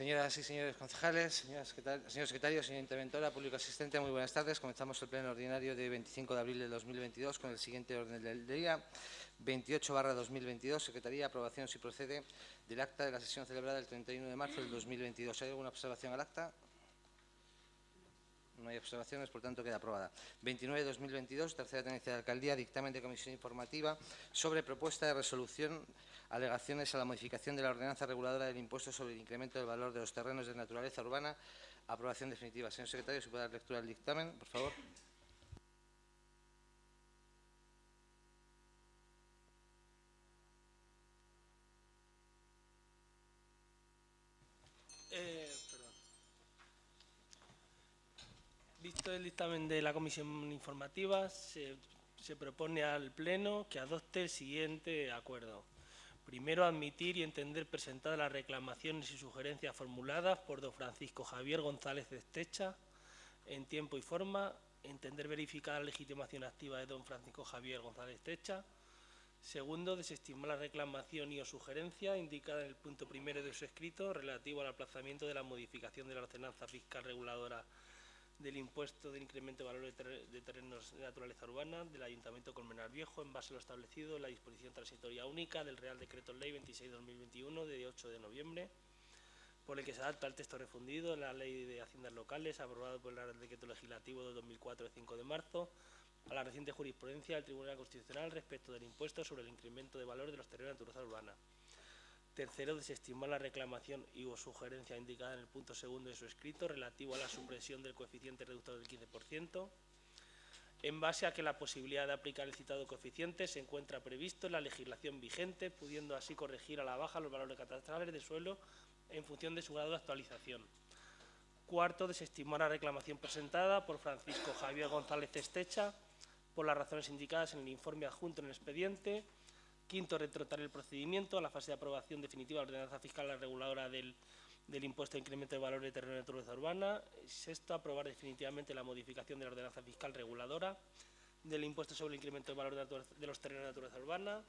Señoras y señores concejales, señor secretario, señora interventora, público asistente, muy buenas tardes. Comenzamos el pleno ordinario de 25 de abril de 2022 con el siguiente orden del día. 28/2022, Secretaría, aprobación, si procede, del acta de la sesión celebrada el 31 de marzo del 2022. ¿Hay alguna observación al acta? No hay observaciones, por tanto queda aprobada. 29/2022, tercera tenencia de alcaldía, dictamen de comisión informativa sobre propuesta de resolución, alegaciones a la modificación de la ordenanza reguladora del impuesto sobre el incremento del valor de los terrenos de naturaleza urbana. Aprobación definitiva. Señor secretario, ¿se puede dar lectura al dictamen, por favor? Visto el dictamen de la comisión informativa, se propone al Pleno que adopte el siguiente acuerdo. Primero, admitir y entender presentadas las reclamaciones y sugerencias formuladas por don Francisco Javier González de Estecha en tiempo y forma. Entender verificada la legitimación activa de don Francisco Javier González de Estecha. Segundo, desestimar la reclamación y o sugerencia indicada en el punto primero de su escrito relativo al aplazamiento de la modificación de la ordenanza fiscal reguladora del impuesto de incremento de valor de terrenos de naturaleza urbana del Ayuntamiento de Colmenar Viejo en base a lo establecido en la disposición transitoria única del Real Decreto Ley 26/2021 de 8 de noviembre, por el que se adapta el texto refundido de la Ley de Haciendas Locales aprobado por el Real Decreto Legislativo de 2004 de 5 de marzo a la reciente jurisprudencia del Tribunal Constitucional respecto del impuesto sobre el incremento de valor de los terrenos de naturaleza urbana. Tercero, desestimar la reclamación y o sugerencia indicada en el punto segundo de su escrito relativo a la supresión del coeficiente reductor del 15%, en base a que la posibilidad de aplicar el citado coeficiente se encuentra previsto en la legislación vigente, pudiendo así corregir a la baja los valores catastrales de suelo en función de su grado de actualización. Cuarto, desestimar la reclamación presentada por Francisco Javier González Estecha por las razones indicadas en el informe adjunto en el expediente. Quinto, retrotraer el procedimiento a la fase de aprobación definitiva de la ordenanza fiscal reguladora del impuesto de incremento de valor de terreno de naturaleza urbana. Sexto, aprobar definitivamente la modificación de la ordenanza fiscal reguladora del impuesto sobre el incremento de valor de los terrenos de naturaleza urbana.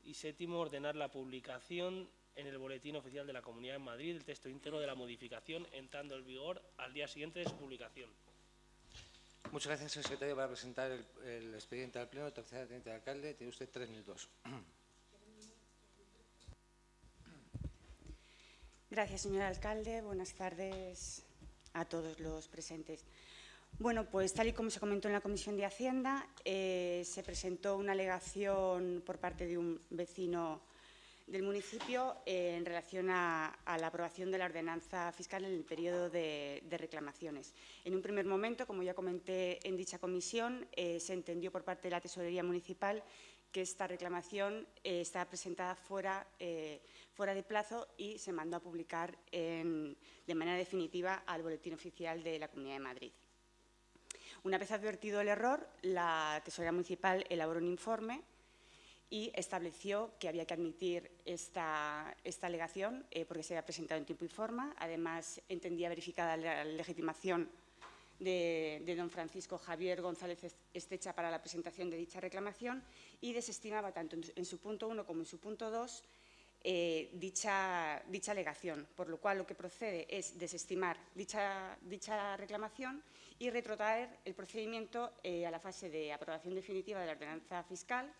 Y séptimo, ordenar la publicación en el Boletín Oficial de la Comunidad de Madrid del texto íntegro de la modificación entrando en vigor al día siguiente de su publicación. Muchas gracias, señor secretario. Para presentar el expediente al Pleno, tercera teniente de alcalde, tiene usted 3 minutos. Gracias, señor alcalde. Buenas tardes a todos los presentes. Bueno, pues tal y como se comentó en la Comisión de Hacienda, se presentó una alegación por parte de un vecino del municipio en relación a la aprobación de la ordenanza fiscal en el periodo de reclamaciones. En un primer momento, como ya comenté en dicha comisión, se entendió por parte de la Tesorería Municipal que esta reclamación estaba presentada fuera de plazo y se mandó a publicar de manera definitiva al Boletín Oficial de la Comunidad de Madrid. Una vez advertido el error, la Tesorería Municipal elaboró un informe y estableció que había que admitir esta alegación porque se había presentado en tiempo y forma. Además, entendía verificada la legitimación de don Francisco Javier González Estecha para la presentación de dicha reclamación y desestimaba tanto en su punto 1 como en su punto 2 dicha alegación, por lo cual lo que procede es desestimar dicha reclamación y retrotraer el procedimiento a la fase de aprobación definitiva de la ordenanza fiscal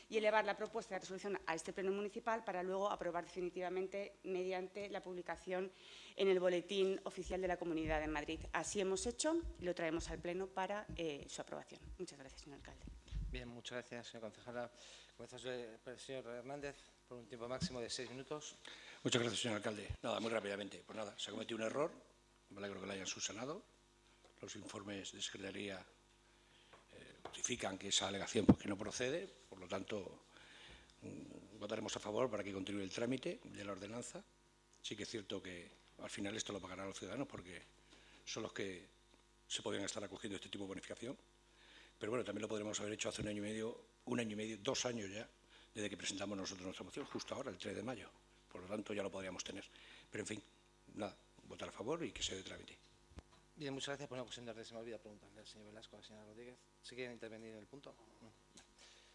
y elevar la propuesta de resolución a este Pleno Municipal para luego aprobar definitivamente mediante la publicación en el Boletín Oficial de la Comunidad de Madrid. Así hemos hecho y lo traemos al Pleno para su aprobación. Muchas gracias, señor alcalde. Bien, muchas gracias, señora concejala. Comenzamos por el señor Hernández por un tiempo máximo de 6 minutos. Muchas gracias, señor alcalde. Nada, muy rápidamente. Pues nada, se ha cometido un error. Me alegro que lo hayan subsanado. Los informes de Secretaría justifican que esa alegación que no procede. Por lo tanto, votaremos a favor para que continúe el trámite de la ordenanza. Sí que es cierto que al final esto lo pagarán los ciudadanos porque son los que se podrían estar acogiendo a este tipo de bonificación. Pero bueno, también lo podremos haber hecho hace un año y medio, 2 años ya, desde que presentamos nosotros nuestra moción, justo ahora, el 3 de mayo. Por lo tanto, ya lo podríamos tener. Pero, en fin, nada, votar a favor y que se dé trámite. Bien, muchas gracias. Por una cuestión de orden, se me olvida preguntarle al señor Velasco, a la señora Rodríguez. ¿Se quieren intervenir en el punto? No.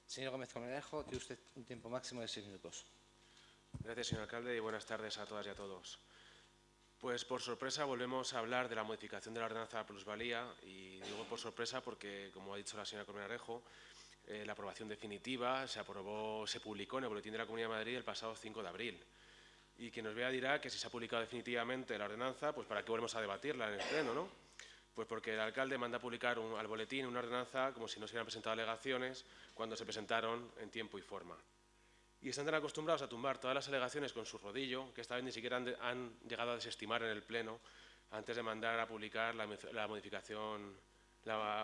Señor Gómez Colmenarejo, tiene usted un tiempo máximo de 6 minutos. Gracias, señor alcalde, y buenas tardes a todas y a todos. Pues por sorpresa volvemos a hablar de la modificación de la ordenanza de plusvalía y digo por sorpresa porque, como ha dicho la señora Colmenarejo, la aprobación definitiva se publicó en el Boletín de la Comunidad de Madrid el pasado 5 de abril. Y quien nos vea dirá que si se ha publicado definitivamente la ordenanza, pues ¿para qué volvemos a debatirla en el Pleno, no? Pues porque el alcalde manda a publicar al boletín una ordenanza como si no se hubieran presentado alegaciones cuando se presentaron en tiempo y forma. Y están tan acostumbrados a tumbar todas las alegaciones con su rodillo que esta vez ni siquiera han llegado a desestimar en el Pleno antes de mandar a publicar la modificación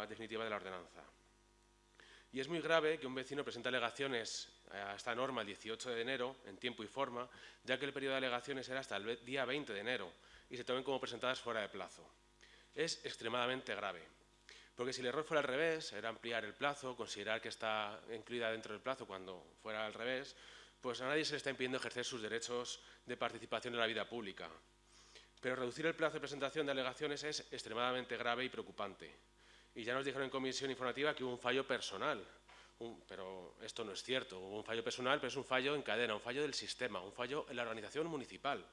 definitiva de la ordenanza. Y es muy grave que un vecino presente alegaciones a esta norma el 18 de enero, en tiempo y forma, ya que el periodo de alegaciones era hasta el día 20 de enero y se tomen como presentadas fuera de plazo. Es extremadamente grave, porque si el error fuera al revés, era ampliar el plazo, considerar que está incluida dentro del plazo cuando fuera al revés, pues a nadie se le está impidiendo ejercer sus derechos de participación en la vida pública. Pero reducir el plazo de presentación de alegaciones es extremadamente grave y preocupante. Y ya nos dijeron en comisión informativa que hubo un fallo personal, pero esto no es cierto. Hubo un fallo personal, pero es un fallo en cadena, un fallo del sistema, un fallo en la organización municipal.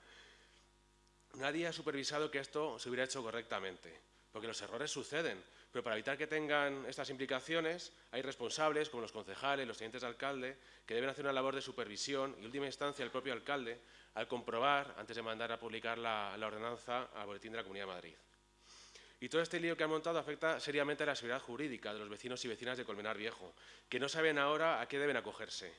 Nadie ha supervisado que esto se hubiera hecho correctamente, porque los errores suceden, pero para evitar que tengan estas implicaciones hay responsables, como los concejales, los tenientes de alcalde, que deben hacer una labor de supervisión y, en última instancia, el propio alcalde, al comprobar, antes de mandar a publicar la ordenanza al Boletín de la Comunidad de Madrid. Y todo este lío que han montado afecta seriamente a la seguridad jurídica de los vecinos y vecinas de Colmenar Viejo, que no saben ahora a qué deben acogerse.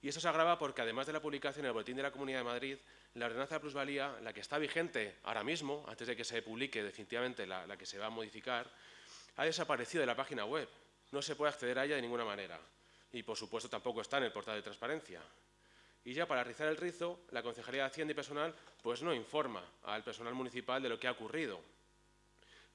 Y eso se agrava porque, además de la publicación en el Boletín de la Comunidad de Madrid, la ordenanza de plusvalía, la que está vigente ahora mismo, antes de que se publique definitivamente la que se va a modificar, ha desaparecido de la página web. No se puede acceder a ella de ninguna manera. Y, por supuesto, tampoco está en el portal de transparencia. Y ya para rizar el rizo, la Concejalía de Hacienda y Personal pues no informa al personal municipal de lo que ha ocurrido.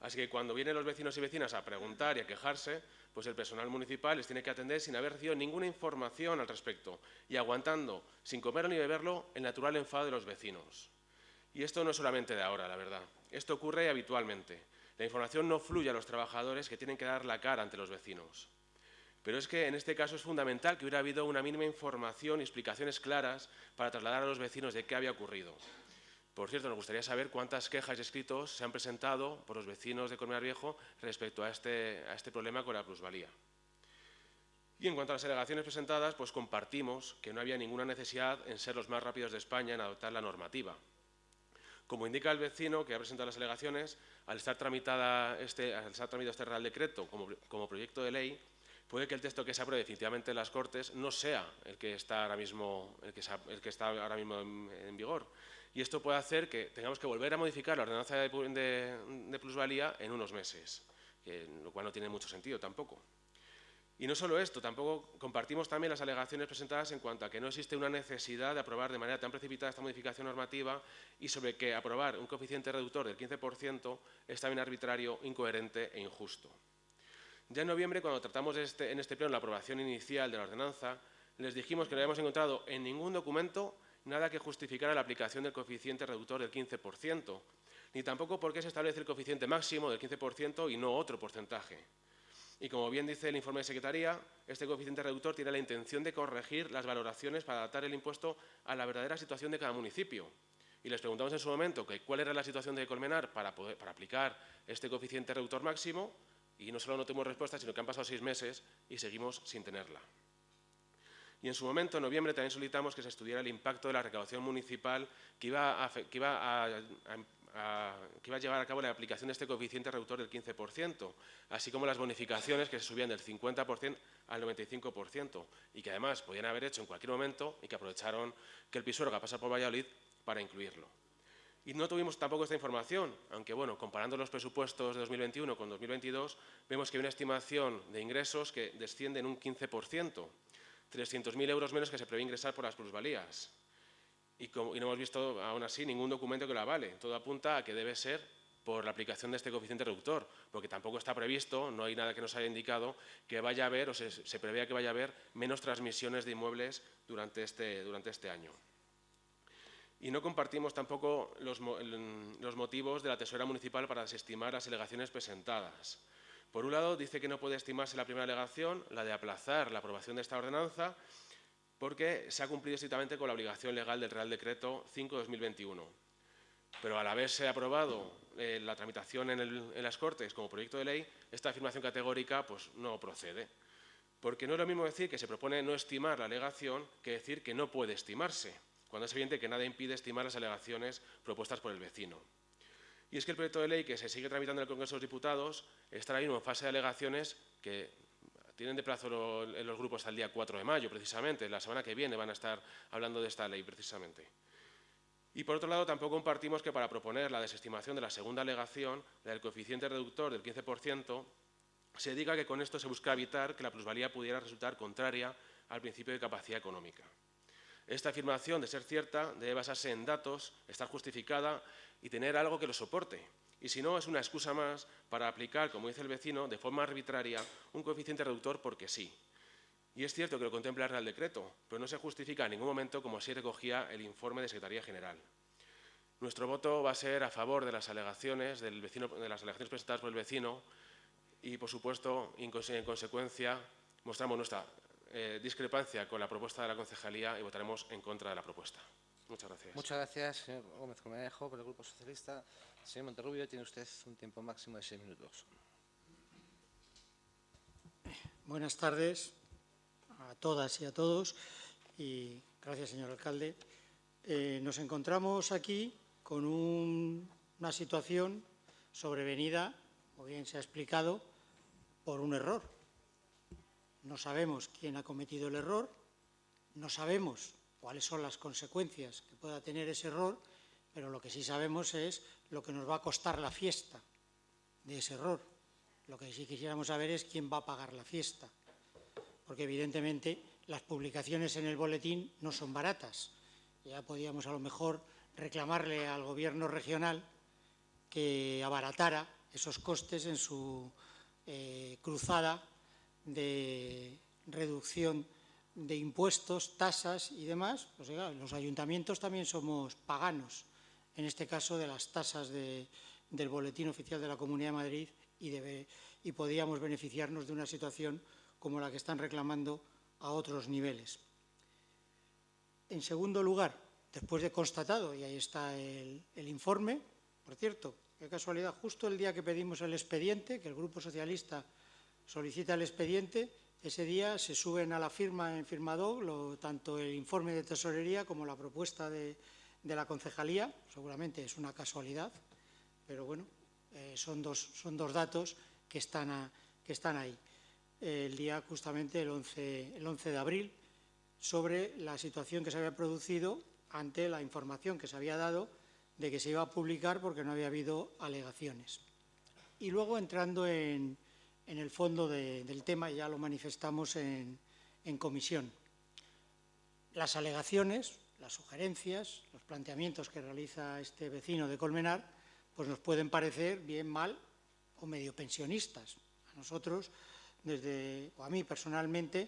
Así que cuando vienen los vecinos y vecinas a preguntar y a quejarse, pues el personal municipal les tiene que atender sin haber recibido ninguna información al respecto y aguantando, sin comerlo ni beberlo, el natural enfado de los vecinos. Y esto no es solamente de ahora, la verdad. Esto ocurre habitualmente. La información no fluye a los trabajadores que tienen que dar la cara ante los vecinos. Pero es que en este caso es fundamental que hubiera habido una mínima información y explicaciones claras para trasladar a los vecinos de qué había ocurrido. Por cierto, nos gustaría saber cuántas quejas y escritos se han presentado por los vecinos de Colmenar Viejo respecto a este problema con la plusvalía. Y en cuanto a las alegaciones presentadas, pues compartimos que no había ninguna necesidad en ser los más rápidos de España en adoptar la normativa. Como indica el vecino que ha presentado las alegaciones, al estar tramitado este Real Decreto como proyecto de ley, puede que el texto que se apruebe definitivamente en las Cortes no sea el que está ahora mismo en vigor. Y esto puede hacer que tengamos que volver a modificar la ordenanza de plusvalía en unos meses, lo cual no tiene mucho sentido tampoco. Y no solo esto, tampoco compartimos también las alegaciones presentadas en cuanto a que no existe una necesidad de aprobar de manera tan precipitada esta modificación normativa y sobre que aprobar un coeficiente reductor del 15% es también arbitrario, incoherente e injusto. Ya en noviembre, cuando tratamos en este pleno la aprobación inicial de la ordenanza, les dijimos que no habíamos encontrado en ningún documento nada que justificara la aplicación del coeficiente reductor del 15%, ni tampoco por qué se establece el coeficiente máximo del 15% y no otro porcentaje. Y como bien dice el informe de Secretaría, este coeficiente reductor tiene la intención de corregir las valoraciones para adaptar el impuesto a la verdadera situación de cada municipio. Y les preguntamos en su momento cuál era la situación de Colmenar para aplicar este coeficiente reductor máximo y no solo no tuvimos respuesta, sino que han pasado 6 meses y seguimos sin tenerla. Y en su momento, en noviembre, también solicitamos que se estudiara el impacto de la recaudación municipal que iba a llevar a cabo la aplicación de este coeficiente reductor del 15%, así como las bonificaciones que se subían del 50% al 95% y que además podían haber hecho en cualquier momento y que aprovecharon que el Pisuerga pasa por Valladolid para incluirlo. Y no tuvimos tampoco esta información, aunque bueno, comparando los presupuestos de 2021 con 2022, vemos que hay una estimación de ingresos que desciende en un 15%. 300.000 euros menos que se prevé ingresar por las plusvalías. Y no hemos visto, aún así, ningún documento que lo avale. Todo apunta a que debe ser por la aplicación de este coeficiente reductor, porque tampoco está previsto, no hay nada que nos haya indicado, que vaya a haber, o se prevea que vaya a haber, menos transmisiones de inmuebles durante este año. Y no compartimos tampoco los motivos de la Tesorera Municipal para desestimar las alegaciones presentadas. Por un lado, dice que no puede estimarse la primera alegación, la de aplazar la aprobación de esta ordenanza, porque se ha cumplido estrictamente con la obligación legal del Real Decreto 5/2021. pero al haberse aprobado la tramitación en las Cortes como proyecto de ley, esta afirmación categórica pues, no procede. Porque no es lo mismo decir que se propone no estimar la alegación que decir que no puede estimarse, cuando es evidente que nada impide estimar las alegaciones propuestas por el vecino. Y es que el proyecto de ley que se sigue tramitando en el Congreso de los Diputados está ahora mismo en fase de alegaciones que tienen de plazo en los grupos hasta el día 4 de mayo, precisamente. La semana que viene van a estar hablando de esta ley, precisamente. Y, por otro lado, tampoco compartimos que para proponer la desestimación de la segunda alegación, la del coeficiente reductor del 15%, se diga que con esto se busca evitar que la plusvalía pudiera resultar contraria al principio de capacidad económica. Esta afirmación, de ser cierta, debe basarse en datos, estar justificada y tener algo que lo soporte. Y si no, es una excusa más para aplicar, como dice el vecino, de forma arbitraria un coeficiente reductor porque sí. Y es cierto que lo contempla el Real Decreto, pero no se justifica en ningún momento como así recogía el informe de Secretaría General. Nuestro voto va a ser a favor de las alegaciones del vecino, de las alegaciones presentadas por el vecino y, por supuesto, en consecuencia, mostramos nuestra discrepancia con la propuesta de la concejalía y votaremos en contra de la propuesta. Muchas gracias. Muchas gracias, señor Gómez Colmenarejo, por el Grupo Socialista. Señor Monterrubio, tiene usted un tiempo máximo de 6 minutos. Buenas tardes a todas y a todos y gracias, señor alcalde. Nos encontramos aquí con una situación sobrevenida, como bien se ha explicado, por un error. No sabemos quién ha cometido el error, no sabemos cuáles son las consecuencias que pueda tener ese error, pero lo que sí sabemos es lo que nos va a costar la fiesta de ese error. Lo que sí quisiéramos saber es quién va a pagar la fiesta, porque evidentemente las publicaciones en el boletín no son baratas. Ya podíamos a lo mejor reclamarle al Gobierno regional que abaratara esos costes en su cruzada de reducción de impuestos, tasas y demás. Pues, los ayuntamientos también somos paganos, en este caso de las tasas del Boletín Oficial de la Comunidad de Madrid y podíamos beneficiarnos de una situación como la que están reclamando a otros niveles. En segundo lugar, después de constatado, y ahí está el informe, por cierto, qué casualidad, justo el día que pedimos el expediente, que el Grupo Socialista solicita el expediente, ese día se suben a la firma en Firmadoc tanto el informe de Tesorería como la propuesta de la Concejalía. Seguramente es una casualidad, pero bueno, son dos datos que están ahí. El día justamente el 11 de abril, sobre la situación que se había producido ante la información que se había dado de que se iba a publicar porque no había habido alegaciones. Y luego, entrando en el fondo del tema, ya lo manifestamos en comisión. Las alegaciones, las sugerencias, los planteamientos que realiza este vecino de Colmenar, pues nos pueden parecer bien, mal o medio pensionistas. A nosotros, o a mí personalmente,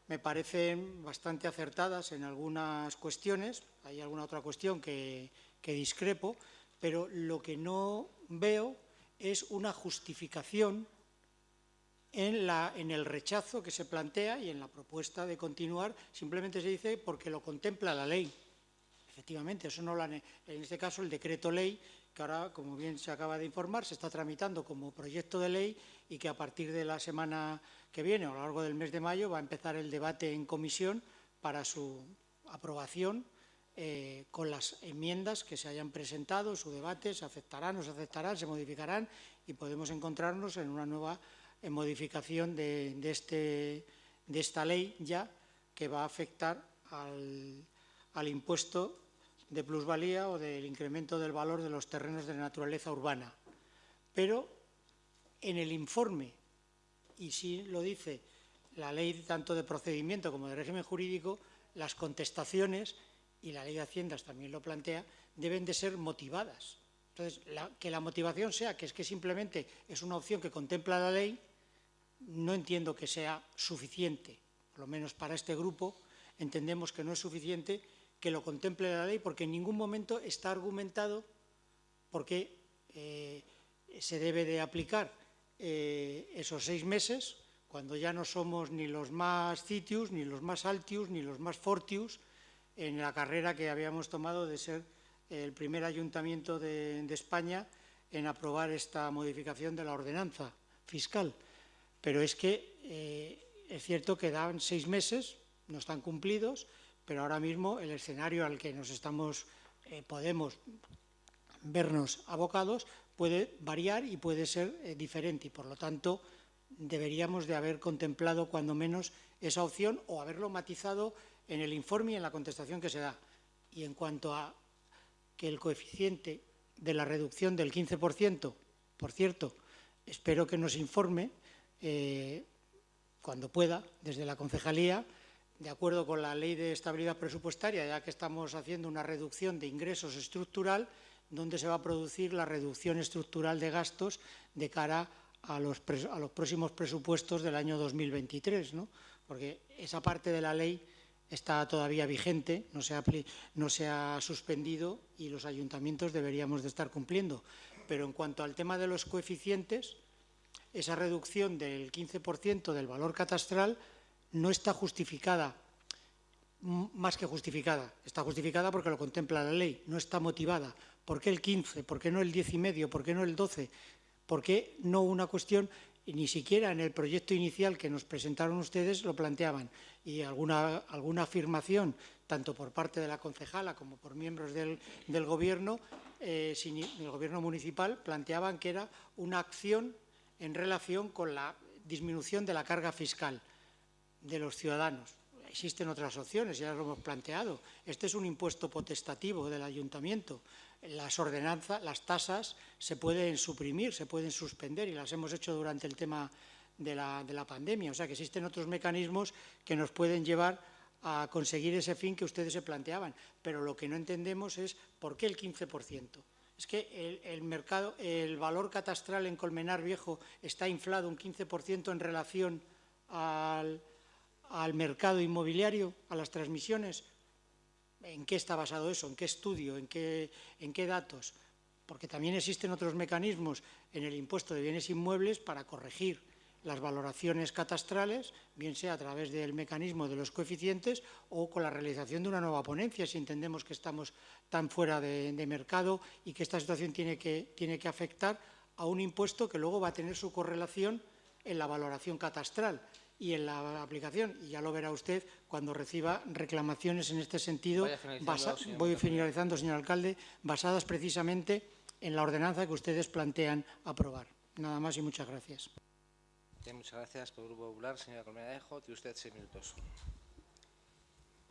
me parecen bastante acertadas en algunas cuestiones. Hay alguna otra cuestión que discrepo, pero lo que no veo es una justificación en el rechazo que se plantea y en la propuesta de continuar. Simplemente se dice porque lo contempla la ley. Efectivamente, eso no en este caso el decreto ley, que ahora, como bien se acaba de informar, se está tramitando como proyecto de ley y que a partir de la semana que viene, o a lo largo del mes de mayo, va a empezar el debate en comisión para su aprobación con las enmiendas que se hayan presentado, su debate, se aceptarán, no se aceptarán, se modificarán y podemos encontrarnos en una nueva modificación de esta ley ya, que va a afectar al impuesto de plusvalía o del incremento del valor de los terrenos de naturaleza urbana. Pero en el informe, y sí lo dice la ley tanto de procedimiento como de régimen jurídico, las contestaciones, y la ley de Haciendas también lo plantea, deben de ser motivadas. Entonces, que la motivación sea que es que simplemente es una opción que contempla la ley, no entiendo que sea suficiente. Por lo menos para este grupo entendemos que no es suficiente que lo contemple la ley, porque en ningún momento está argumentado por qué se debe de aplicar esos 6 meses, cuando ya no somos ni los más citius, ni los más altius, ni los más fortius en la carrera que habíamos tomado de ser el primer ayuntamiento de España en aprobar esta modificación de la ordenanza fiscal. Pero es que es cierto que dan 6 meses, no están cumplidos, pero ahora mismo el escenario al que nos podemos vernos abocados puede variar y puede ser diferente, y por lo tanto deberíamos de haber contemplado cuando menos esa opción o haberlo matizado en el informe y en la contestación que se da. Y en cuanto a que el coeficiente de la reducción del 15%, por cierto, espero que nos informe cuando pueda, desde la concejalía, de acuerdo con la Ley de Estabilidad Presupuestaria, ya que estamos haciendo una reducción de ingresos estructural, donde se va a producir la reducción estructural de gastos de cara a los próximos presupuestos del año 2023, ¿no? Porque esa parte de la ley está todavía vigente, no se ha suspendido y los ayuntamientos deberíamos de estar cumpliendo. Pero en cuanto al tema de los coeficientes, esa reducción del 15% del valor catastral no está justificada, más que justificada. Está justificada porque lo contempla la ley, no está motivada. ¿Por qué el 15? ¿Por qué no el 10,5? ¿Por qué no el 12? ¿Por qué no una cuestión? Ni siquiera en el proyecto inicial que nos presentaron ustedes lo planteaban. Y alguna afirmación, tanto por parte de la concejala como por miembros del Gobierno, del Gobierno municipal, planteaban que era una acción en relación con la disminución de la carga fiscal de los ciudadanos. Existen otras opciones, ya lo hemos planteado. Este es un impuesto potestativo del ayuntamiento. Las ordenanzas, las tasas se pueden suprimir, se pueden suspender y las hemos hecho durante el tema de la pandemia. O sea que existen otros mecanismos que nos pueden llevar a conseguir ese fin que ustedes se planteaban. Pero lo que no entendemos es por qué el 15%. Es que el valor catastral en Colmenar Viejo está inflado un 15% en relación al mercado inmobiliario, a las transmisiones. ¿En qué está basado eso? ¿En qué estudio? ¿En qué datos? Porque también existen otros mecanismos en el impuesto de bienes inmuebles para corregir las valoraciones catastrales, bien sea a través del mecanismo de los coeficientes o con la realización de una nueva ponencia, si entendemos que estamos tan fuera de mercado y que esta situación tiene que afectar a un impuesto que luego va a tener su correlación en la valoración catastral y en la aplicación. Y ya lo verá usted cuando reciba reclamaciones en este sentido. Voy finalizando, señor alcalde, basadas precisamente en la ordenanza que ustedes plantean aprobar. Nada más y muchas gracias. Muchas gracias por el Grupo Popular. Señora Colmenarejo, tiene usted 6 minutos.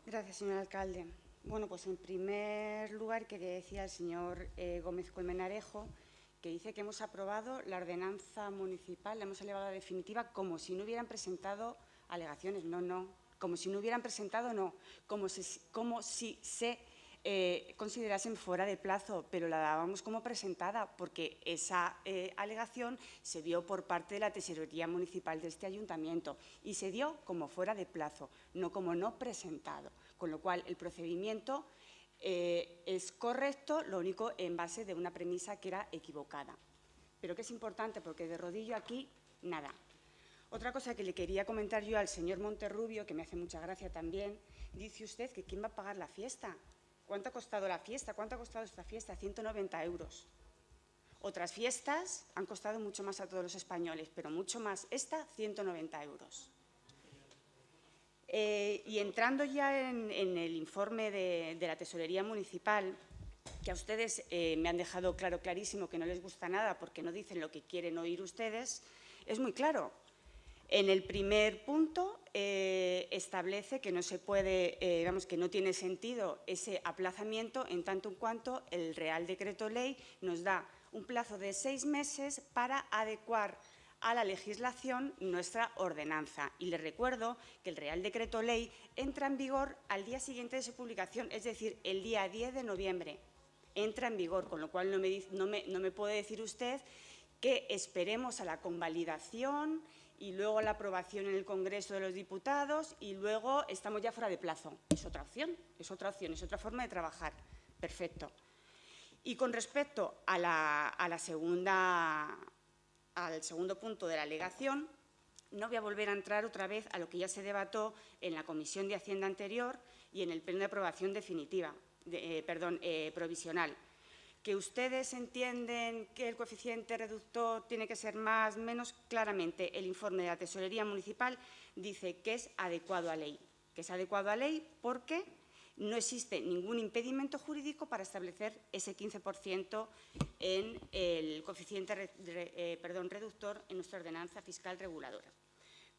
Gracias, señor alcalde. Bueno, pues en primer lugar quería decir al señor Gómez Colmenarejo que dice que hemos aprobado la ordenanza municipal, la hemos elevado a definitiva como si no hubieran presentado alegaciones. No. Como si no hubieran presentado, no. Como si se considerasen fuera de plazo, pero la dábamos como presentada porque esa alegación se dio por parte de la Tesorería Municipal de este ayuntamiento y se dio como fuera de plazo, no como no presentado. Con lo cual, el procedimiento es correcto, lo único en base de una premisa que era equivocada. Pero que es importante porque de rodillo aquí, nada. Otra cosa que le quería comentar yo al señor Monterrubio, que me hace mucha gracia también, dice usted que ¿quién va a pagar la fiesta? ¿Cuánto ha costado la fiesta? ¿Cuánto ha costado esta fiesta? 190 euros. Otras fiestas han costado mucho más a todos los españoles, pero mucho más. Esta, 190 euros. Y entrando ya en el informe de la Tesorería Municipal, que a ustedes me han dejado clarísimo que no les gusta nada porque no dicen lo que quieren oír ustedes, es muy claro. En el primer punto establece que no se puede, que no tiene sentido ese aplazamiento en tanto en cuanto el Real Decreto Ley nos da un plazo de 6 meses para adecuar a la legislación nuestra ordenanza. Y les recuerdo que el Real Decreto Ley entra en vigor al día siguiente de su publicación, es decir, el día 10 de noviembre. Entra en vigor, con lo cual no me puede decir usted que esperemos a la convalidación y luego la aprobación en el Congreso de los Diputados y luego estamos ya fuera de plazo. Es otra opción, es otra forma de trabajar. Perfecto. Y con respecto al segundo punto de la alegación, no voy a volver a entrar otra vez a lo que ya se debatió en la Comisión de Hacienda anterior y en el pleno de aprobación definitiva. provisional. Que ustedes entienden que el coeficiente reductor tiene que ser más, menos, claramente el informe de la Tesorería Municipal dice que es adecuado a ley. Que es adecuado a ley porque no existe ningún impedimento jurídico para establecer ese 15% en el coeficiente reductor en nuestra ordenanza fiscal reguladora.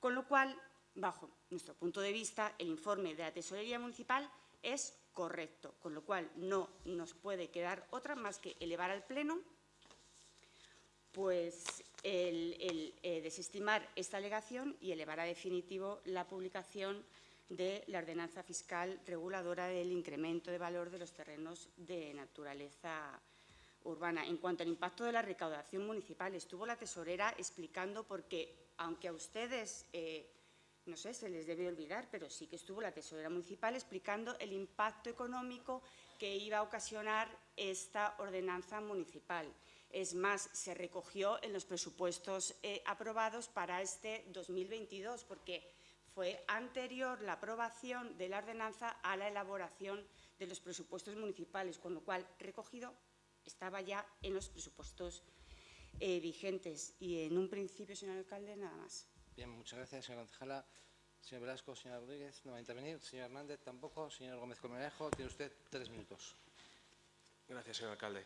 Con lo cual, bajo nuestro punto de vista, el informe de la Tesorería Municipal es correcto, con lo cual no nos puede quedar otra más que elevar al Pleno pues el desestimar esta alegación y elevar a definitivo la publicación de la ordenanza fiscal reguladora del incremento de valor de los terrenos de naturaleza urbana. En cuanto al impacto de la recaudación municipal, estuvo la tesorera explicando porque, aunque a ustedes no sé, se les debe olvidar, pero sí que estuvo la tesorera municipal explicando el impacto económico que iba a ocasionar esta ordenanza municipal. Es más, se recogió en los presupuestos aprobados para este 2022, porque fue anterior la aprobación de la ordenanza a la elaboración de los presupuestos municipales, con lo cual recogido estaba ya en los presupuestos vigentes. Y en un principio, señor alcalde, nada más. Bien, muchas gracias, señora concejala. Señor Velasco, señora Rodríguez, no va a intervenir. Señor Hernández, tampoco. Señor Gómez Colmenarejo, tiene usted 3 minutos. Gracias, señor alcalde.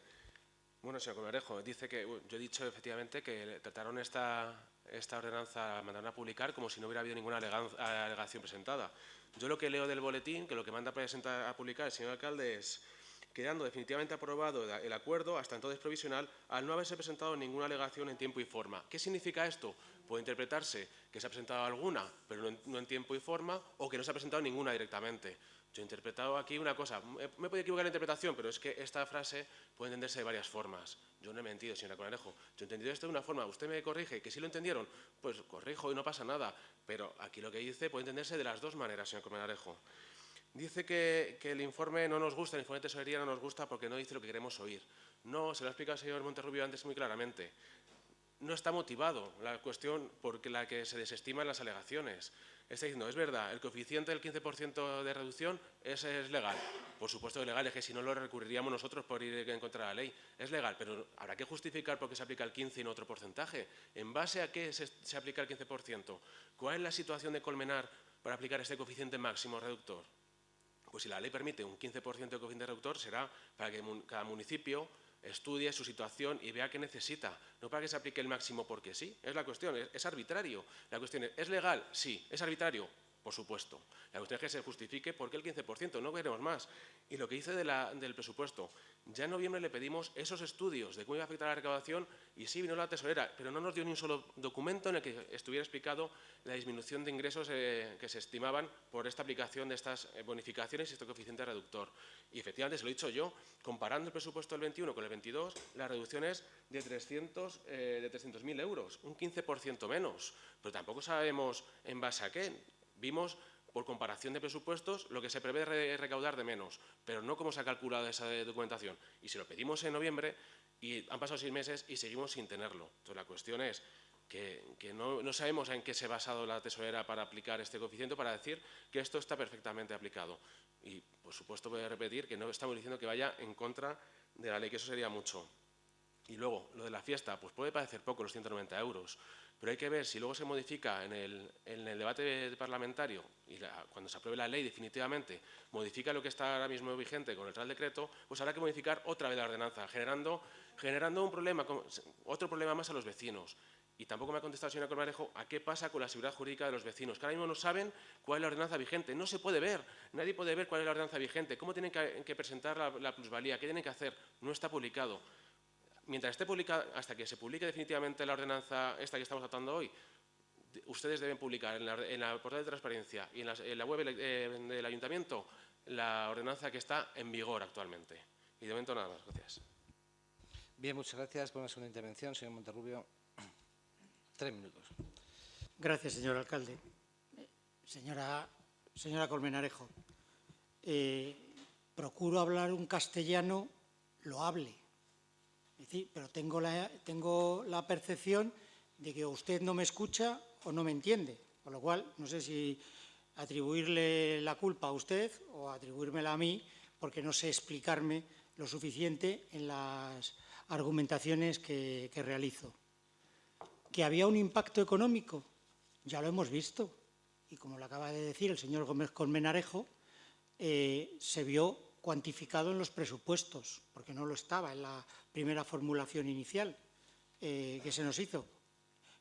Bueno, señor Colmenarejo, dice que yo he dicho efectivamente que trataron esta ordenanza, mandaron a publicar como si no hubiera habido ninguna alegación presentada. Yo lo que leo del boletín, que lo que manda a publicar el señor alcalde es: quedando definitivamente aprobado el acuerdo, hasta entonces provisional, al no haberse presentado ninguna alegación en tiempo y forma. ¿Qué significa esto? Puede interpretarse que se ha presentado alguna, pero no en tiempo y forma, o que no se ha presentado ninguna directamente. Yo he interpretado aquí una cosa, me puedo equivocar en la interpretación, pero es que esta frase puede entenderse de varias formas. Yo no he mentido, señora Colmenarejo. Yo he entendido esto de una forma. Usted me corrige, que sí lo entendieron, pues corrijo y no pasa nada. Pero aquí lo que dice puede entenderse de las dos maneras, señor Colmenarejo. Dice que el informe no nos gusta, el informe de tesorería no nos gusta porque no dice lo que queremos oír. No, se lo ha explicado el señor Monterrubio antes muy claramente. No está motivado la cuestión por la que se desestiman las alegaciones. Está diciendo, es verdad, el coeficiente del 15% de reducción es legal. Por supuesto que es legal, es que si no lo recurriríamos nosotros por ir en contra de la ley. Es legal, pero habrá que justificar por qué se aplica el 15% y no otro porcentaje. ¿En base a qué se aplica el 15%? ¿Cuál es la situación de Colmenar para aplicar este coeficiente máximo reductor? Pues si la ley permite un 15% de coeficiente reductor, será para que cada municipio estudie su situación y vea qué necesita, no para que se aplique el máximo porque sí. Es la cuestión, es arbitrario. La cuestión ¿es legal? Sí. ¿Es arbitrario? Por supuesto. La cuestión es que se justifique por qué el 15%, no queremos más. Y lo que dice del presupuesto, ya en noviembre le pedimos esos estudios de cómo iba a afectar la recaudación y sí vino la tesorera, pero no nos dio ni un solo documento en el que estuviera explicado la disminución de ingresos que se estimaban por esta aplicación de estas bonificaciones y este coeficiente reductor. Y efectivamente, se lo he dicho yo, comparando el presupuesto del 21 con el 22, la reducción es de 300.000 euros, un 15% menos. Pero tampoco sabemos en base a qué. Vimos, por comparación de presupuestos, lo que se prevé recaudar de menos, pero no cómo se ha calculado esa documentación. Y se lo pedimos en noviembre y han pasado 6 meses y seguimos sin tenerlo. Entonces, la cuestión es que no sabemos en qué se ha basado la tesorera para aplicar este coeficiente, para decir que esto está perfectamente aplicado. Y, por supuesto, voy a repetir que no estamos diciendo que vaya en contra de la ley, que eso sería mucho. Y luego, lo de la fiesta, pues puede parecer poco, los 190 euros, pero hay que ver si luego se modifica en el debate parlamentario y cuando se apruebe la ley definitivamente, modifica lo que está ahora mismo vigente con el Real Decreto, pues habrá que modificar otra vez la ordenanza, generando un problema, otro problema más a los vecinos. Y tampoco me ha contestado, señora Colmenarejo, a qué pasa con la seguridad jurídica de los vecinos, que ahora mismo no saben cuál es la ordenanza vigente. No se puede ver, nadie puede ver cuál es la ordenanza vigente, cómo tienen que presentar la plusvalía, qué tienen que hacer. No está publicado. Mientras esté publicada, hasta que se publique definitivamente la ordenanza esta que estamos tratando hoy, ustedes deben publicar en la portal de transparencia y en la web del ayuntamiento la ordenanza que está en vigor actualmente. Y de momento nada más. Gracias. Bien, muchas gracias por una segunda intervención. Señor Monterrubio, 3 minutos. Gracias, señor alcalde. Señora Colmenarejo, procuro hablar un castellano loable. Es decir, pero tengo la percepción de que usted no me escucha o no me entiende, con lo cual no sé si atribuirle la culpa a usted o atribuírmela a mí porque no sé explicarme lo suficiente en las argumentaciones que realizo. ¿Que había un impacto económico? Ya lo hemos visto. Y como lo acaba de decir el señor Gómez Colmenarejo, se vio cuantificado en los presupuestos, porque no lo estaba en la primera formulación inicial que se nos hizo.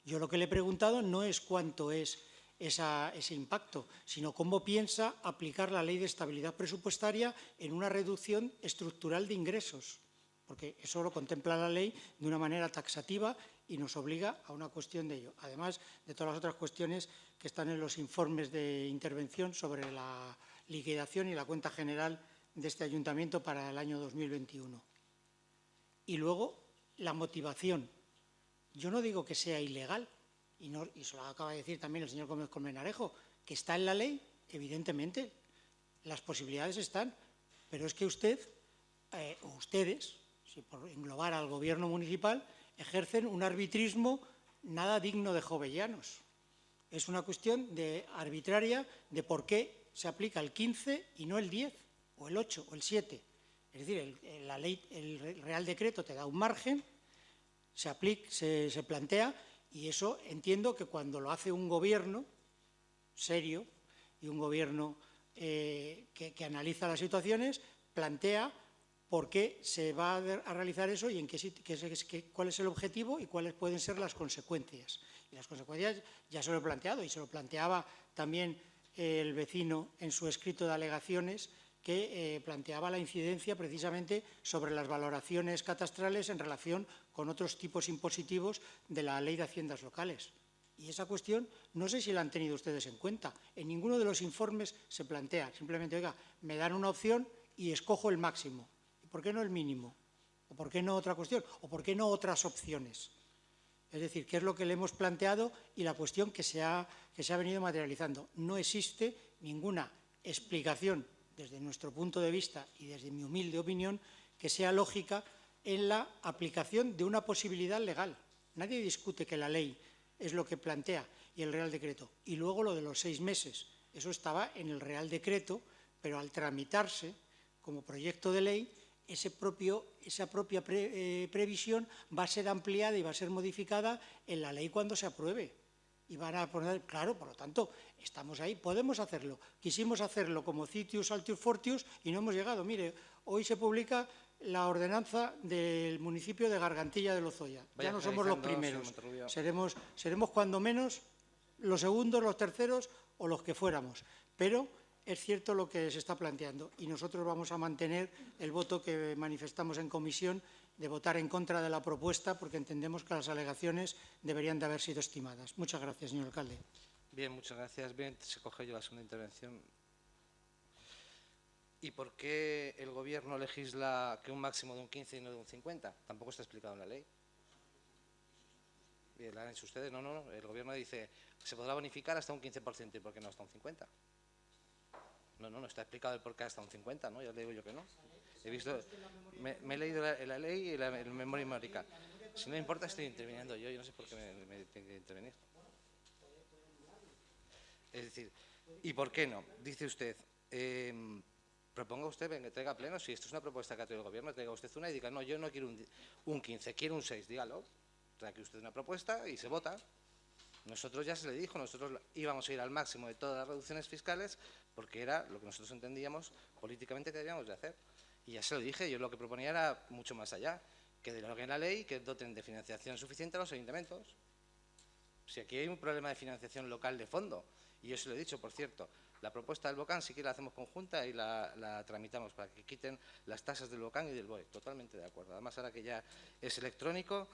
Yo lo que le he preguntado no es cuánto es ese impacto, sino cómo piensa aplicar la Ley de Estabilidad Presupuestaria en una reducción estructural de ingresos, porque eso lo contempla la ley de una manera taxativa y nos obliga a una cuestión de ello, además de todas las otras cuestiones que están en los informes de intervención sobre la liquidación y la cuenta general de este ayuntamiento para el año 2021. Y luego, la motivación. Yo no digo que sea ilegal, y se lo acaba de decir también el señor Gómez Colmenarejo, que está en la ley, evidentemente, las posibilidades están, pero es que usted, o ustedes, si por englobar al gobierno municipal, ejercen un arbitrismo nada digno de jovellanos. Es una cuestión arbitraria de por qué se aplica el 15 y no el 10, o el 8, o el 7. Es decir, la ley, el Real Decreto te da un margen, se plantea, y eso entiendo que cuando lo hace un gobierno serio y un gobierno que analiza las situaciones, plantea por qué se va a realizar eso y cuál es el objetivo y cuáles pueden ser las consecuencias. Y las consecuencias ya se lo he planteado, y se lo planteaba también el vecino en su escrito de alegaciones, que planteaba la incidencia precisamente sobre las valoraciones catastrales en relación con otros tipos impositivos de la Ley de Haciendas Locales. Y esa cuestión no sé si la han tenido ustedes en cuenta. En ninguno de los informes se plantea. Simplemente, oiga, me dan una opción y escojo el máximo. ¿Y por qué no el mínimo? ¿O por qué no otra cuestión? ¿O por qué no otras opciones? Es decir, ¿qué es lo que le hemos planteado y la cuestión que se ha venido materializando? No existe ninguna explicación desde nuestro punto de vista y desde mi humilde opinión, que sea lógica en la aplicación de una posibilidad legal. Nadie discute que la ley es lo que plantea y el Real Decreto. Y luego lo de los 6 meses, eso estaba en el Real Decreto, pero al tramitarse como proyecto de ley, esa propia previsión va a ser ampliada y va a ser modificada en la ley cuando se apruebe. Y van a poner, claro, por lo tanto, estamos ahí, podemos hacerlo. Quisimos hacerlo como Citius Altius Fortius y no hemos llegado. Mire, hoy se publica la ordenanza del municipio de Gargantilla de Lozoya. Ya no somos los primeros. Seremos cuando menos los segundos, los terceros o los que fuéramos. Pero es cierto lo que se está planteando y nosotros vamos a mantener el voto que manifestamos en comisión de votar en contra de la propuesta, porque entendemos que las alegaciones deberían de haber sido estimadas. Muchas gracias, señor alcalde. Bien, muchas gracias. Bien, se coge yo la segunda intervención. ¿Y por qué el Gobierno legisla que un máximo de un 15 y no de un 50? Tampoco está explicado en la ley. Bien, ¿la han hecho ustedes? No. El Gobierno dice que se podrá bonificar hasta un 15%. ¿Y por qué no hasta un 50%? No está explicado el por qué hasta un 50%, ¿no? Ya le digo yo que no. He visto, me he leído la ley y el memoria histórica. Si no importa, estoy interviniendo yo no sé por qué me tengo que intervenir. Es decir, ¿y por qué no? Dice usted, proponga usted, venga, traiga pleno, si esto es una propuesta que ha traído el Gobierno, traiga usted una y diga, no, yo no quiero un 15, quiero un 6, dígalo. Traiga usted una propuesta y se vota. Nosotros ya se le dijo, nosotros íbamos a ir al máximo de todas las reducciones fiscales porque era lo que nosotros entendíamos políticamente que debíamos de hacer. Y ya se lo dije, yo lo que proponía era mucho más allá, que deroguen la ley, que doten de financiación suficiente a los ayuntamientos. Si aquí hay un problema de financiación local de fondo, y yo se lo he dicho, por cierto, la propuesta del BOCAN sí que la hacemos conjunta y la tramitamos para que quiten las tasas del BOCAN y del BOE, totalmente de acuerdo. Además, ahora que ya es electrónico,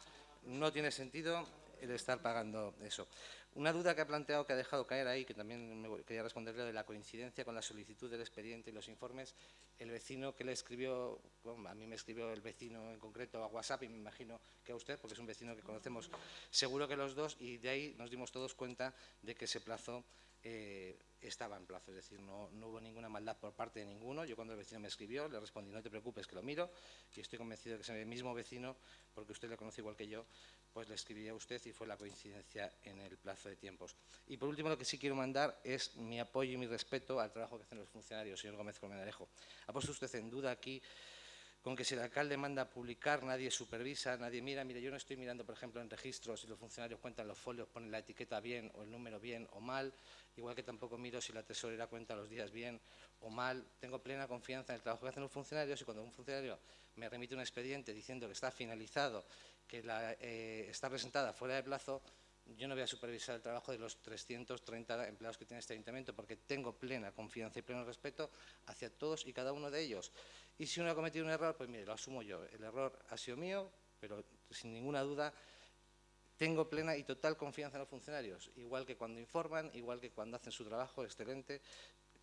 no tiene sentido el estar pagando eso. Una duda que ha planteado, que ha dejado caer ahí, que también me quería responderle, de la coincidencia con la solicitud del expediente y los informes. El vecino que le escribió, bueno, a mí me escribió el vecino en concreto a WhatsApp y me imagino que a usted, porque es un vecino que conocemos seguro que los dos, y de ahí nos dimos todos cuenta de que ese plazo estaba en plazo, es decir, no hubo ninguna maldad por parte de ninguno. Yo cuando el vecino me escribió le respondí, no te preocupes que lo miro, y estoy convencido de que es el mismo vecino, porque usted le conoce igual que yo, pues le escribí a usted y fue la coincidencia en el plazo de tiempos. Y por último, lo que sí quiero mandar es mi apoyo y mi respeto al trabajo que hacen los funcionarios, señor Gómez Colmenarejo. Ha puesto usted en duda aquí con que si el alcalde manda a publicar, nadie supervisa, nadie mira. Mire, yo no estoy mirando, por ejemplo, en registros si los funcionarios cuentan los folios, ponen la etiqueta bien o el número bien o mal, igual que tampoco miro si la tesorera cuenta los días bien o mal. Tengo plena confianza en el trabajo que hacen los funcionarios, y cuando un funcionario me remite un expediente diciendo que está finalizado, que está presentada fuera de plazo, yo no voy a supervisar el trabajo de los 330 empleados que tiene este ayuntamiento, porque tengo plena confianza y pleno respeto hacia todos y cada uno de ellos. Y si uno ha cometido un error, pues mire, lo asumo yo. El error ha sido mío, pero sin ninguna duda tengo plena y total confianza en los funcionarios, igual que cuando informan, igual que cuando hacen su trabajo, excelente,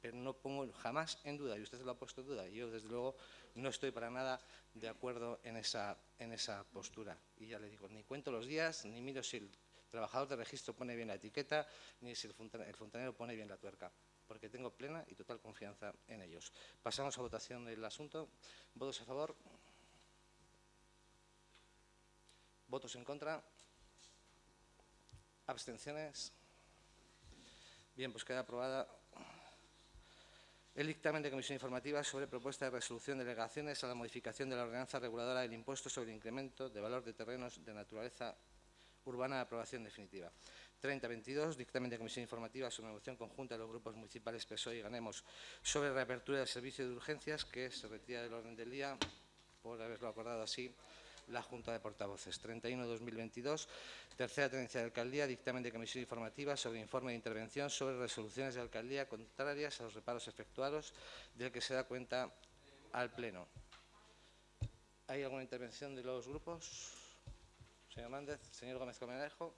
pero no pongo jamás en duda, y usted lo ha puesto en duda, y yo desde luego no estoy para nada de acuerdo en esa postura. Y ya le digo, ni cuento los días, ni miro si el trabajador de registro pone bien la etiqueta, ni si el fontanero pone bien la tuerca, porque tengo plena y total confianza en ellos. Pasamos a votación del asunto. ¿Votos a favor? ¿Votos en contra? ¿Abstenciones? Bien, pues queda aprobada el dictamen de comisión informativa sobre propuesta de resolución de delegaciones a la modificación de la ordenanza reguladora del impuesto sobre el incremento de valor de terrenos de naturaleza urbana de aprobación definitiva. 30.22, dictamen de comisión informativa sobre la moción conjunta de los grupos municipales PSOE y Ganemos sobre reapertura del servicio de urgencias, que se retira del orden del día por haberlo acordado así la Junta de Portavoces. 31.2022, tercera tenencia de alcaldía, dictamen de comisión informativa sobre informe de intervención sobre resoluciones de alcaldía contrarias a los reparos efectuados, del que se da cuenta al Pleno. ¿Hay alguna intervención de los grupos? Señor Hernández. Señor Gómez Colmenarejo.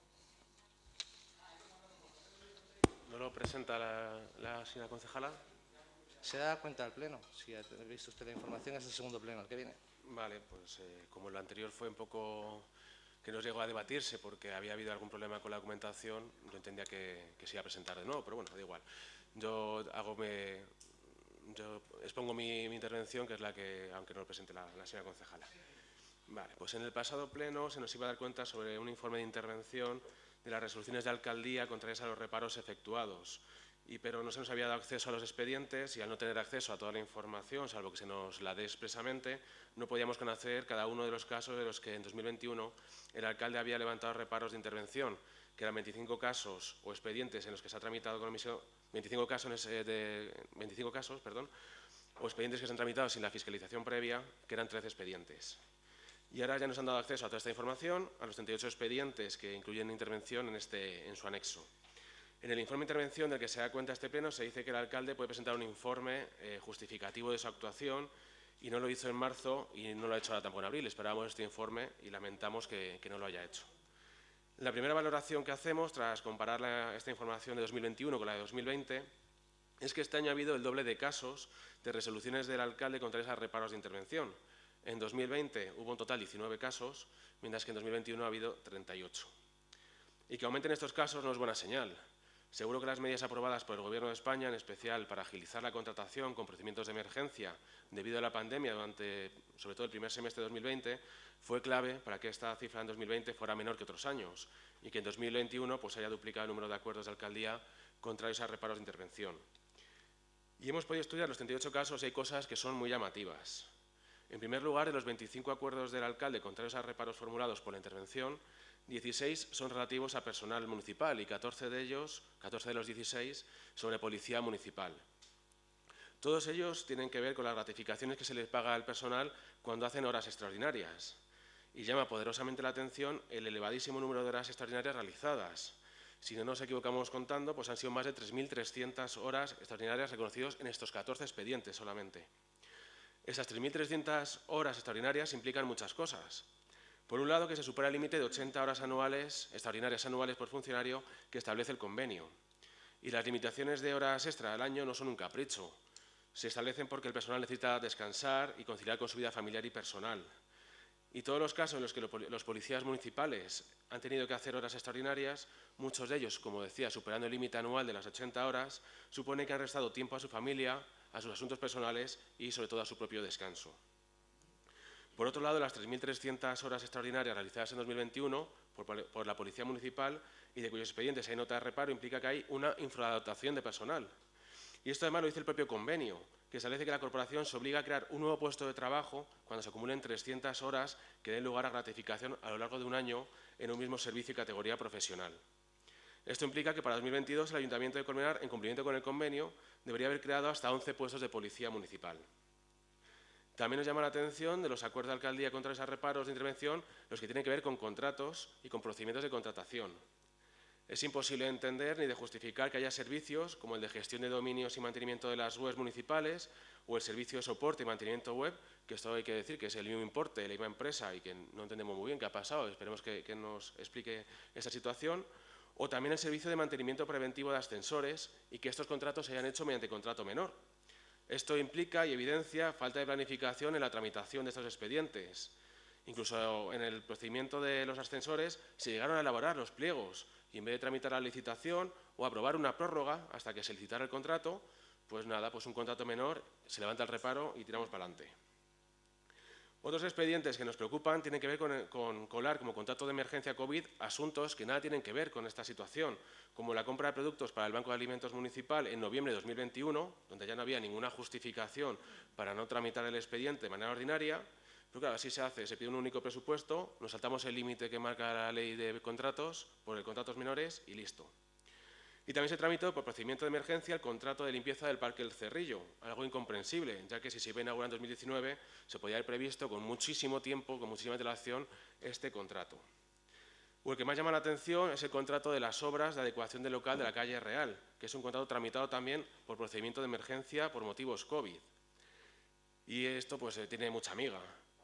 ¿No lo presenta la señora concejala? Se da cuenta al Pleno. Si ha visto usted la información, es el segundo Pleno el que viene. Vale, pues como lo anterior fue un poco que no llegó a debatirse porque había habido algún problema con la documentación, yo entendía que se iba a presentar de nuevo, pero bueno, da igual. Yo expongo mi intervención, que es la que, aunque no lo presente la señora concejala. Vale, pues en el pasado pleno se nos iba a dar cuenta sobre un informe de intervención de las resoluciones de alcaldía contrarias a los reparos efectuados. Pero no se nos había dado acceso a los expedientes, y al no tener acceso a toda la información, salvo que se nos la dé expresamente, no podíamos conocer cada uno de los casos de los que en 2021 el alcalde había levantado reparos de intervención, que eran 25 casos o expedientes en los que se ha tramitado con omisión, 25 casos, o expedientes que se han tramitado sin la fiscalización previa, que eran 13 expedientes. Y ahora ya nos han dado acceso a toda esta información, a los 38 expedientes que incluyen intervención en su anexo. En el informe de intervención del que se da cuenta este pleno se dice que el alcalde puede presentar un informe justificativo de su actuación, y no lo hizo en marzo y no lo ha hecho ahora tampoco en abril. Esperábamos este informe y lamentamos que no lo haya hecho. La primera valoración que hacemos tras comparar esta información de 2021 con la de 2020 es que este año ha habido el doble de casos de resoluciones del alcalde contra esos reparos de intervención. En 2020 hubo un total de 19 casos, mientras que en 2021 ha habido 38. Y que aumenten estos casos no es buena señal. Seguro que las medidas aprobadas por el Gobierno de España, en especial para agilizar la contratación con procedimientos de emergencia debido a la pandemia durante, sobre todo, el primer semestre de 2020, fue clave para que esta cifra en 2020 fuera menor que otros años, y que en 2021 pues, haya duplicado el número de acuerdos de alcaldía contrarios a reparos de intervención. Y hemos podido estudiar los 38 casos y hay cosas que son muy llamativas. En primer lugar, de los 25 acuerdos del alcalde contrarios a reparos formulados por la intervención, 16 son relativos a personal municipal y 14 de los 16 sobre policía municipal. Todos ellos tienen que ver con las gratificaciones que se les paga al personal cuando hacen horas extraordinarias. Y llama poderosamente la atención el elevadísimo número de horas extraordinarias realizadas. Si no nos equivocamos contando, pues han sido más de 3.300 horas extraordinarias reconocidas en estos 14 expedientes solamente. Esas 3.300 horas extraordinarias implican muchas cosas. Por un lado, que se supera el límite de 80 horas extraordinarias anuales por funcionario que establece el convenio. Y las limitaciones de horas extra al año no son un capricho. Se establecen porque el personal necesita descansar y conciliar con su vida familiar y personal. Y todos los casos en los que los policías municipales han tenido que hacer horas extraordinarias, muchos de ellos, como decía, superando el límite anual de las 80 horas, supone que han restado tiempo a su familia, a sus asuntos personales y, sobre todo, a su propio descanso. Por otro lado, las 3.300 horas extraordinarias realizadas en 2021 por la Policía Municipal y de cuyos expedientes hay nota de reparo implica que hay una infradotación de personal. Y esto además lo dice el propio convenio, que establece que la corporación se obliga a crear un nuevo puesto de trabajo cuando se acumulen 300 horas que den lugar a gratificación a lo largo de un año en un mismo servicio y categoría profesional. Esto implica que para 2022 el Ayuntamiento de Colmenar, en cumplimiento con el convenio, debería haber creado hasta 11 puestos de policía municipal. También nos llama la atención de los acuerdos de alcaldía contra esos reparos de intervención, los que tienen que ver con contratos y con procedimientos de contratación. Es imposible entender ni de justificar que haya servicios como el de gestión de dominios y mantenimiento de las webs municipales o el servicio de soporte y mantenimiento web, que esto hay que decir que es el mismo importe de la misma empresa y que no entendemos muy bien qué ha pasado, esperemos que nos explique esa situación, o también el servicio de mantenimiento preventivo de ascensores y que estos contratos se hayan hecho mediante contrato menor. Esto implica y evidencia falta de planificación en la tramitación de estos expedientes. Incluso en el procedimiento de los ascensores se llegaron a elaborar los pliegos y en vez de tramitar la licitación o aprobar una prórroga hasta que se licitara el contrato, pues nada, pues un contrato menor, se levanta el reparo y tiramos para adelante. Otros expedientes que nos preocupan tienen que ver con colar como contrato de emergencia COVID asuntos que nada tienen que ver con esta situación, como la compra de productos para el Banco de Alimentos Municipal en noviembre de 2021, donde ya no había ninguna justificación para no tramitar el expediente de manera ordinaria. Pero claro, así se hace, se pide un único presupuesto, nos saltamos el límite que marca la ley de contratos por el contratos menores y listo. Y también se tramitó por procedimiento de emergencia el contrato de limpieza del Parque El Cerrillo, algo incomprensible, ya que si se iba a inaugurar en 2019 se podía haber previsto con muchísimo tiempo, con muchísima antelación, este contrato. O el que más llama la atención es el contrato de las obras de adecuación del local de la calle Real, que es un contrato tramitado también por procedimiento de emergencia por motivos COVID. Y esto pues tiene mucha miga.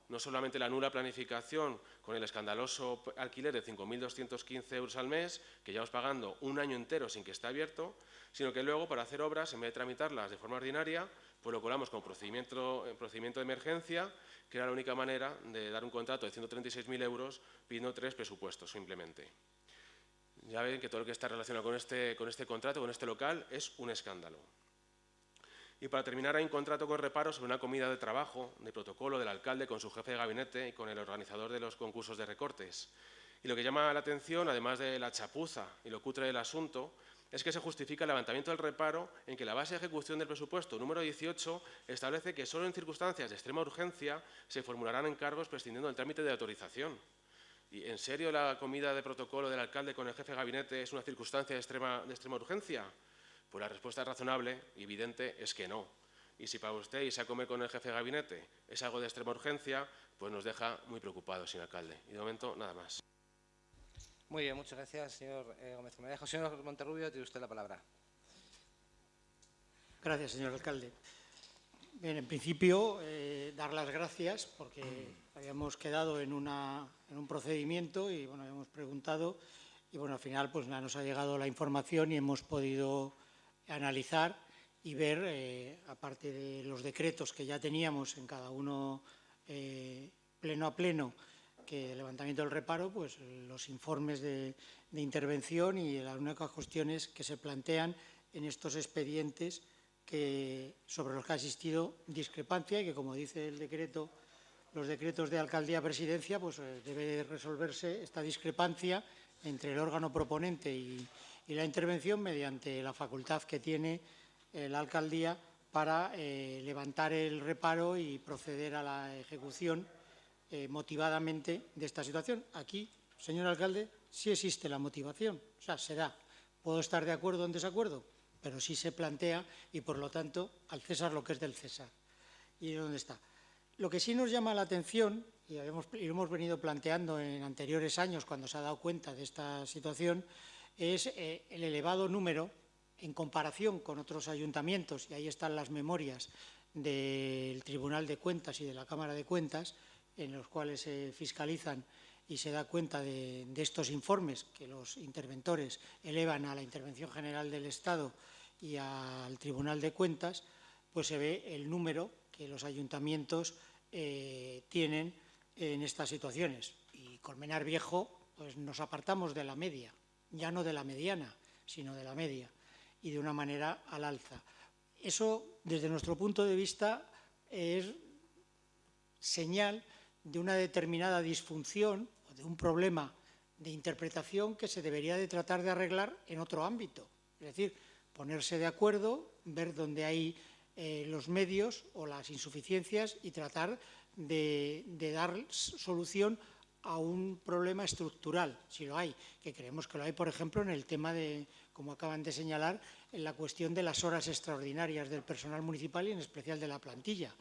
No solamente la nula planificación con el escandaloso alquiler de 5.215 euros al mes, que llevamos pagando un año entero sin que esté abierto, sino que luego para hacer obras, en vez de tramitarlas de forma ordinaria, pues lo colamos como procedimiento de emergencia, que era la única manera de dar un contrato de 136.000 euros pidiendo 3 presupuestos simplemente. Ya ven que todo lo que está relacionado con este contrato, con este local, es un escándalo. Y para terminar, hay un contrato con reparo sobre una comida de trabajo, de protocolo del alcalde con su jefe de gabinete y con el organizador de los concursos de recortes. Y lo que llama la atención, además de la chapuza y lo cutre del asunto, es que se justifica el levantamiento del reparo en que la base de ejecución del presupuesto número 18 establece que solo en circunstancias de extrema urgencia se formularán encargos prescindiendo del trámite de autorización. ¿Y en serio la comida de protocolo del alcalde con el jefe de gabinete es una circunstancia de extrema urgencia? Pues la respuesta razonable y evidente es que no. Y si para usted irse a comer con el jefe de gabinete es algo de extrema urgencia, pues nos deja muy preocupados, señor alcalde. Y de momento, nada más. Muy bien, muchas gracias, señor Gómez Comedejo. Señor Monterrubio, tiene usted la palabra. Gracias, señor alcalde. Bien, en principio, dar las gracias porque habíamos quedado en un procedimiento y bueno, habíamos preguntado y bueno, al final pues nos ha llegado la información y hemos podido analizar y ver, aparte de los decretos que ya teníamos en cada uno pleno a pleno, que el levantamiento del reparo, pues los informes de intervención y las únicas cuestiones que se plantean en estos expedientes sobre los que ha existido discrepancia y que, como dice el decreto, los decretos de alcaldía-presidencia, pues debe resolverse esta discrepancia entre el órgano proponente y la intervención mediante la facultad que tiene la alcaldía para levantar el reparo y proceder a la ejecución motivadamente de esta situación. Aquí, señor alcalde, sí existe la motivación, o sea, se da. Puedo estar de acuerdo o en desacuerdo, pero sí se plantea y, por lo tanto, al César lo que es del César. ¿Y dónde está? Lo que sí nos llama la atención, y lo hemos venido planteando en anteriores años cuando se ha dado cuenta de esta situación, es el elevado número en comparación con otros ayuntamientos, y ahí están las memorias del Tribunal de Cuentas y de la Cámara de Cuentas, en los cuales se fiscalizan y se da cuenta de estos informes que los interventores elevan a la Intervención General del Estado y al Tribunal de Cuentas, pues se ve el número que los ayuntamientos tienen en estas situaciones. Y Colmenar Viejo, pues nos apartamos de la media, ya no de la mediana, sino de la media, y de una manera al alza. Eso, desde nuestro punto de vista, es señal de una determinada disfunción o de un problema de interpretación que se debería de tratar de arreglar en otro ámbito. Es decir, ponerse de acuerdo, ver dónde hay los medios o las insuficiencias y tratar de dar solución a un problema estructural, si lo hay, que creemos que lo hay, por ejemplo, en el tema de, como acaban de señalar, en la cuestión de las horas extraordinarias del personal municipal y en especial de la plantilla.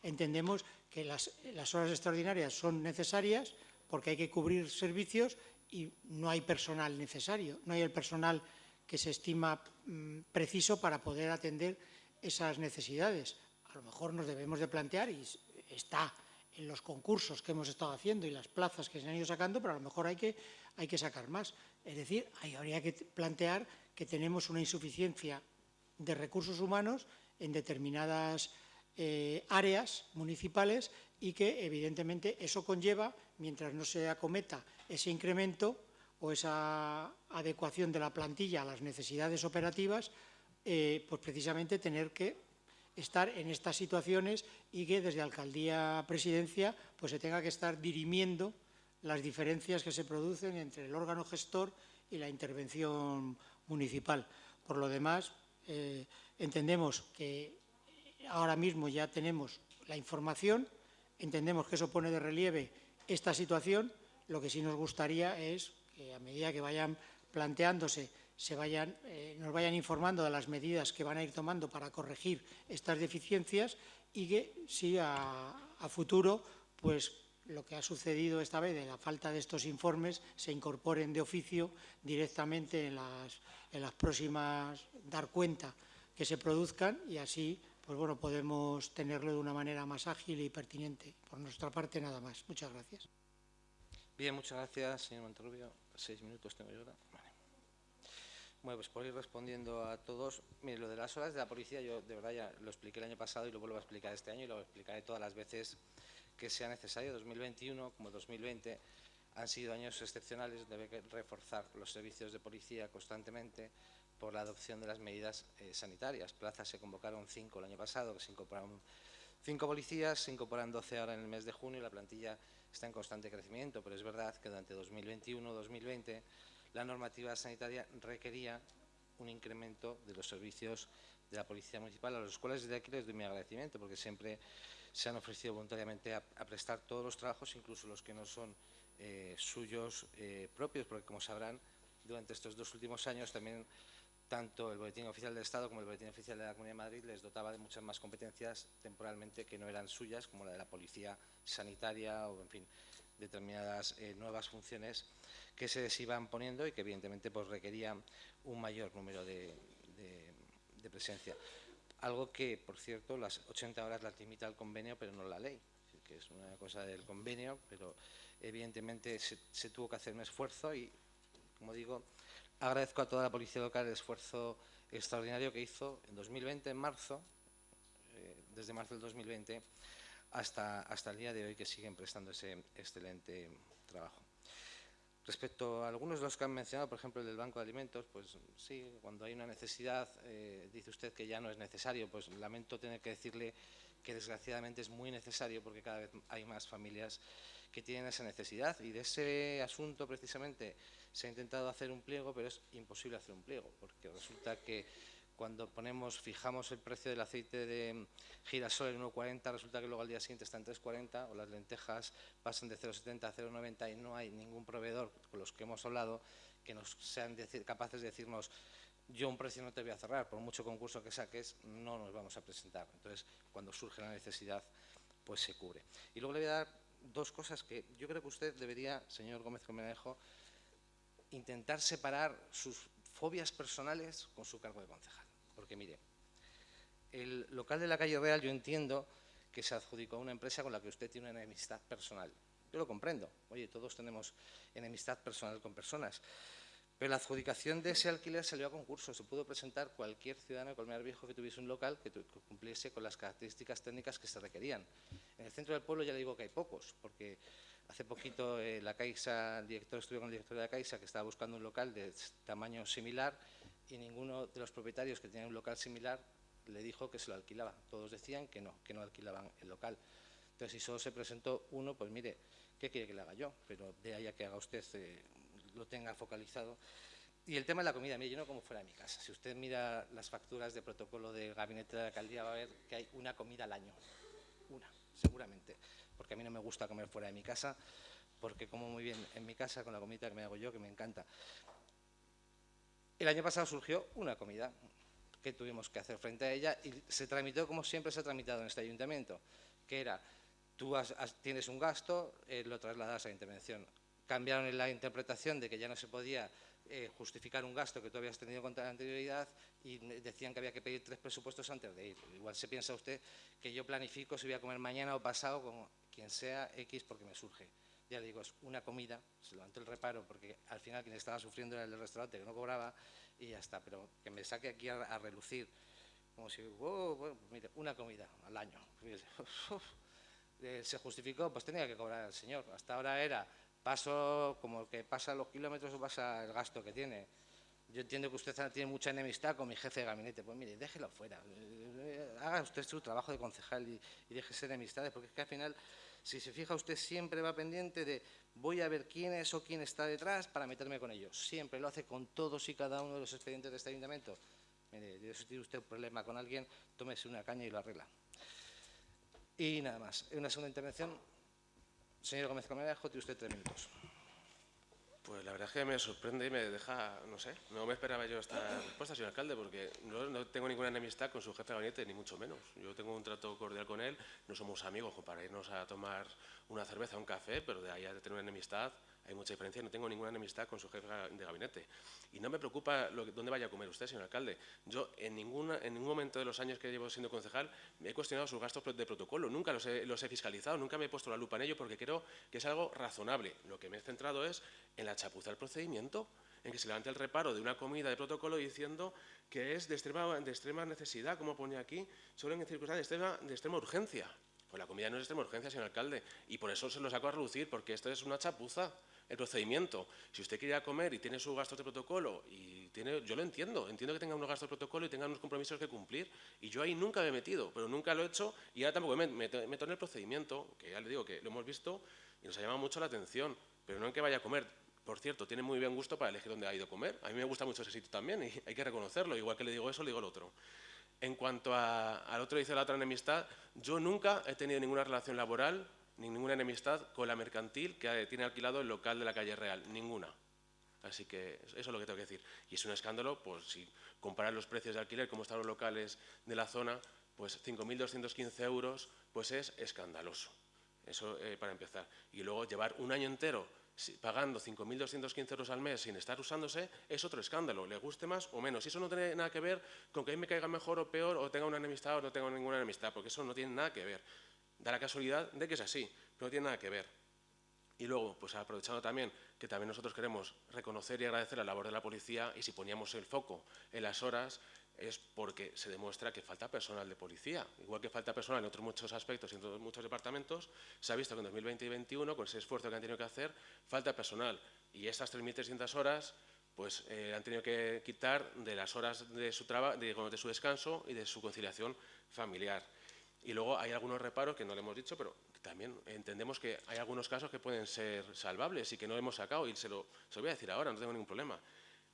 Entendemos que las horas extraordinarias son necesarias porque hay que cubrir servicios y no hay personal necesario, no hay el personal que se estima preciso para poder atender esas necesidades. A lo mejor nos debemos de plantear, y está en los concursos que hemos estado haciendo y las plazas que se han ido sacando, pero a lo mejor hay que sacar más. Es decir, habría que plantear que tenemos una insuficiencia de recursos humanos en determinadas áreas municipales y que, evidentemente, eso conlleva, mientras no se acometa ese incremento o esa adecuación de la plantilla a las necesidades operativas, pues precisamente tener que estar en estas situaciones y que desde Alcaldía Presidencia pues se tenga que estar dirimiendo las diferencias que se producen entre el órgano gestor y la intervención municipal. Por lo demás, entendemos que ahora mismo ya tenemos la información, entendemos que eso pone de relieve esta situación. Lo que sí nos gustaría es que a medida que vayan planteándose, nos vayan informando de las medidas que van a ir tomando para corregir estas deficiencias y que si a futuro, pues lo que ha sucedido esta vez de la falta de estos informes se incorporen de oficio directamente en las próximas dar cuenta que se produzcan y así pues bueno, podemos tenerlo de una manera más ágil y pertinente. Por nuestra parte, nada más. Muchas gracias. Bien, muchas gracias, señor Monterrubio. 6 minutos tengo yo ahora. Vale. Bueno, pues por ir respondiendo a todos, mire, lo de las horas de la policía, yo de verdad ya lo expliqué el año pasado y lo vuelvo a explicar este año y lo explicaré todas las veces que sea necesario. 2021 como 2020 han sido años excepcionales donde hay que reforzar los servicios de policía constantemente por la adopción de las medidas sanitarias. Plazas se convocaron 5 el año pasado, que se incorporaron 5 policías, se incorporan 12 ahora en el mes de junio y la plantilla está en constante crecimiento, pero es verdad que durante 2021-2020 la normativa sanitaria requería un incremento de los servicios de la Policía Municipal, a los cuales desde aquí les doy mi agradecimiento, porque siempre se han ofrecido voluntariamente a prestar todos los trabajos, incluso los que no son suyos propios, porque como sabrán, durante estos 2 últimos años también tanto el Boletín Oficial del Estado como el Boletín Oficial de la Comunidad de Madrid les dotaba de muchas más competencias temporalmente que no eran suyas, como la de la Policía Sanitaria o, en fin, determinadas nuevas funciones que se les iban poniendo y que, evidentemente, pues requerían un mayor número de presencia. Algo que, por cierto, las 80 horas las limita el convenio, pero no la ley, que es una cosa del convenio, pero evidentemente se tuvo que hacer un esfuerzo y, como digo, agradezco a toda la policía local el esfuerzo extraordinario que hizo en 2020, en marzo, desde marzo del 2020 hasta el día de hoy, que siguen prestando ese excelente trabajo. Respecto a algunos de los que han mencionado, por ejemplo, el del Banco de Alimentos, pues sí, cuando hay una necesidad, dice usted que ya no es necesario, pues lamento tener que decirle que desgraciadamente es muy necesario porque cada vez hay más familias que tienen esa necesidad y de ese asunto precisamente se ha intentado hacer un pliego, pero es imposible hacer un pliego porque resulta que cuando fijamos el precio del aceite de girasol en 1,40, resulta que luego al día siguiente está en 3,40 o las lentejas pasan de 0,70 a 0,90 y no hay ningún proveedor con los que hemos hablado que nos sean capaces de decirnos yo un precio no te voy a cerrar, por mucho concurso que saques no nos vamos a presentar. Entonces, cuando surge la necesidad, pues se cubre. Y luego le voy a dar 2 cosas que yo creo que usted debería, señor Gómez Colmenarejo, intentar separar sus fobias personales con su cargo de concejal. Porque, mire, el local de la calle Real yo entiendo que se adjudicó a una empresa con la que usted tiene una enemistad personal. Yo lo comprendo. Oye, todos tenemos enemistad personal con personas. Pero la adjudicación de ese alquiler salió a concurso. Se pudo presentar cualquier ciudadano de Colmenar Viejo que tuviese un local que cumpliese con las características técnicas que se requerían. En el centro del pueblo ya le digo que hay pocos, porque hace poquito la Caixa, el director estuvo con el director de la Caixa, que estaba buscando un local de tamaño similar, y ninguno de los propietarios que tenían un local similar le dijo que se lo alquilaba. Todos decían que no alquilaban el local. Entonces, si solo se presentó uno, pues mire, ¿qué quiere que le haga yo? Pero de ahí a que haga usted, lo tenga focalizado. Y el tema de la comida, mire, yo no como fuera de mi casa. Si usted mira las facturas de protocolo del gabinete de la alcaldía, va a ver que hay una comida al año. Una, seguramente. Porque a mí no me gusta comer fuera de mi casa, porque como muy bien en mi casa con la comida que me hago yo, que me encanta. El año pasado surgió una comida que tuvimos que hacer frente a ella y se tramitó como siempre se ha tramitado en este ayuntamiento, que era, tú tienes un gasto, lo trasladas a la intervención. Cambiaron la interpretación de que ya no se podía justificar un gasto que tú habías tenido con anterioridad y decían que había que pedir 3 presupuestos antes de ir. Igual se piensa usted que yo planifico si voy a comer mañana o pasado con quien sea X porque me surge. Ya le digo, es una comida, se levantó el reparo porque al final quien estaba sufriendo era el del restaurante que no cobraba y ya está, pero que me saque aquí a relucir, como si, bueno, mire, una comida al año. Se justificó, pues tenía que cobrar el señor. Hasta ahora era, paso como que pasa los kilómetros o pasa el gasto que tiene. Yo entiendo que usted tiene mucha enemistad con mi jefe de gabinete. Pues mire, déjelo fuera. Haga usted su trabajo de concejal y déjese de enemistades, porque es que al final, si se fija usted, siempre va pendiente de voy a ver quién es o quién está detrás para meterme con ellos. Siempre lo hace con todos y cada uno de los expedientes de este ayuntamiento. Mire, si tiene usted un problema con alguien, tómese una caña y lo arregla. Y nada más. En una segunda intervención, señor Gómez Colmenarejo, tiene usted 3 minutos. Pues la verdad es que me sorprende y me deja, no sé, no me esperaba yo esta respuesta, señor alcalde, porque no tengo ninguna enemistad con su jefe de gabinete, ni mucho menos. Yo tengo un trato cordial con él, no somos amigos para irnos a tomar una cerveza o un café, pero de ahí a tener una enemistad hay mucha diferencia. No tengo ninguna enemistad con su jefe de gabinete. Y no me preocupa dónde vaya a comer usted, señor alcalde. Yo en ningún momento de los años que llevo siendo concejal me he cuestionado sus gastos de protocolo, nunca los he fiscalizado, nunca me he puesto la lupa en ello porque creo que es algo razonable. Lo que me he centrado es en la chapuza del procedimiento, en que se levante el reparo de una comida de protocolo diciendo que es de extrema necesidad, como pone aquí, solo en circunstancias de extrema urgencia. Pues la comida no es de extrema urgencia, señor alcalde, y por eso se lo saco a relucir, porque esto es una chapuza, el procedimiento. Si usted quiere ir a comer y tiene sus gastos de protocolo, yo lo entiendo que tenga unos gastos de protocolo y tenga unos compromisos que cumplir, y yo ahí nunca me he metido, pero nunca lo he hecho, y ahora tampoco me meto en el procedimiento, que ya le digo que lo hemos visto y nos ha llamado mucho la atención, pero no en que vaya a comer. Por cierto, tiene muy buen gusto para elegir dónde ha ido a comer. A mí me gusta mucho ese sitio también y hay que reconocerlo. Igual que le digo eso, le digo el otro. En cuanto al otro, dice la otra enemistad, yo nunca he tenido ninguna relación laboral ni ninguna enemistad con la mercantil que tiene alquilado el local de la calle Real. Ninguna. Así que eso es lo que tengo que decir. Y es un escándalo, pues si comparar los precios de alquiler, como están los locales de la zona, pues 5.215 euros, pues es escandaloso. Eso para empezar. Y luego llevar un año entero pagando 5.215 euros al mes sin estar usándose es otro escándalo, le guste más o menos. Y eso no tiene nada que ver con que a mí me caiga mejor o peor, o tenga una enemistad o no tenga ninguna enemistad, porque eso no tiene nada que ver. Da la casualidad de que es así, pero no tiene nada que ver. Y luego, pues aprovechando también que también nosotros queremos reconocer y agradecer la labor de la policía, y si poníamos el foco en las horas es porque se demuestra que falta personal de policía. Igual que falta personal en otros muchos aspectos y en otros muchos departamentos, se ha visto que en 2020 y 2021, con ese esfuerzo que han tenido que hacer, falta personal. Y esas 3.300 horas pues han tenido que quitar de las horas de su trabajo, de su descanso y de su conciliación familiar. Y luego hay algunos reparos que no le hemos dicho, pero también entendemos que hay algunos casos que pueden ser salvables y que no hemos sacado, y se lo voy a decir ahora, no tengo ningún problema.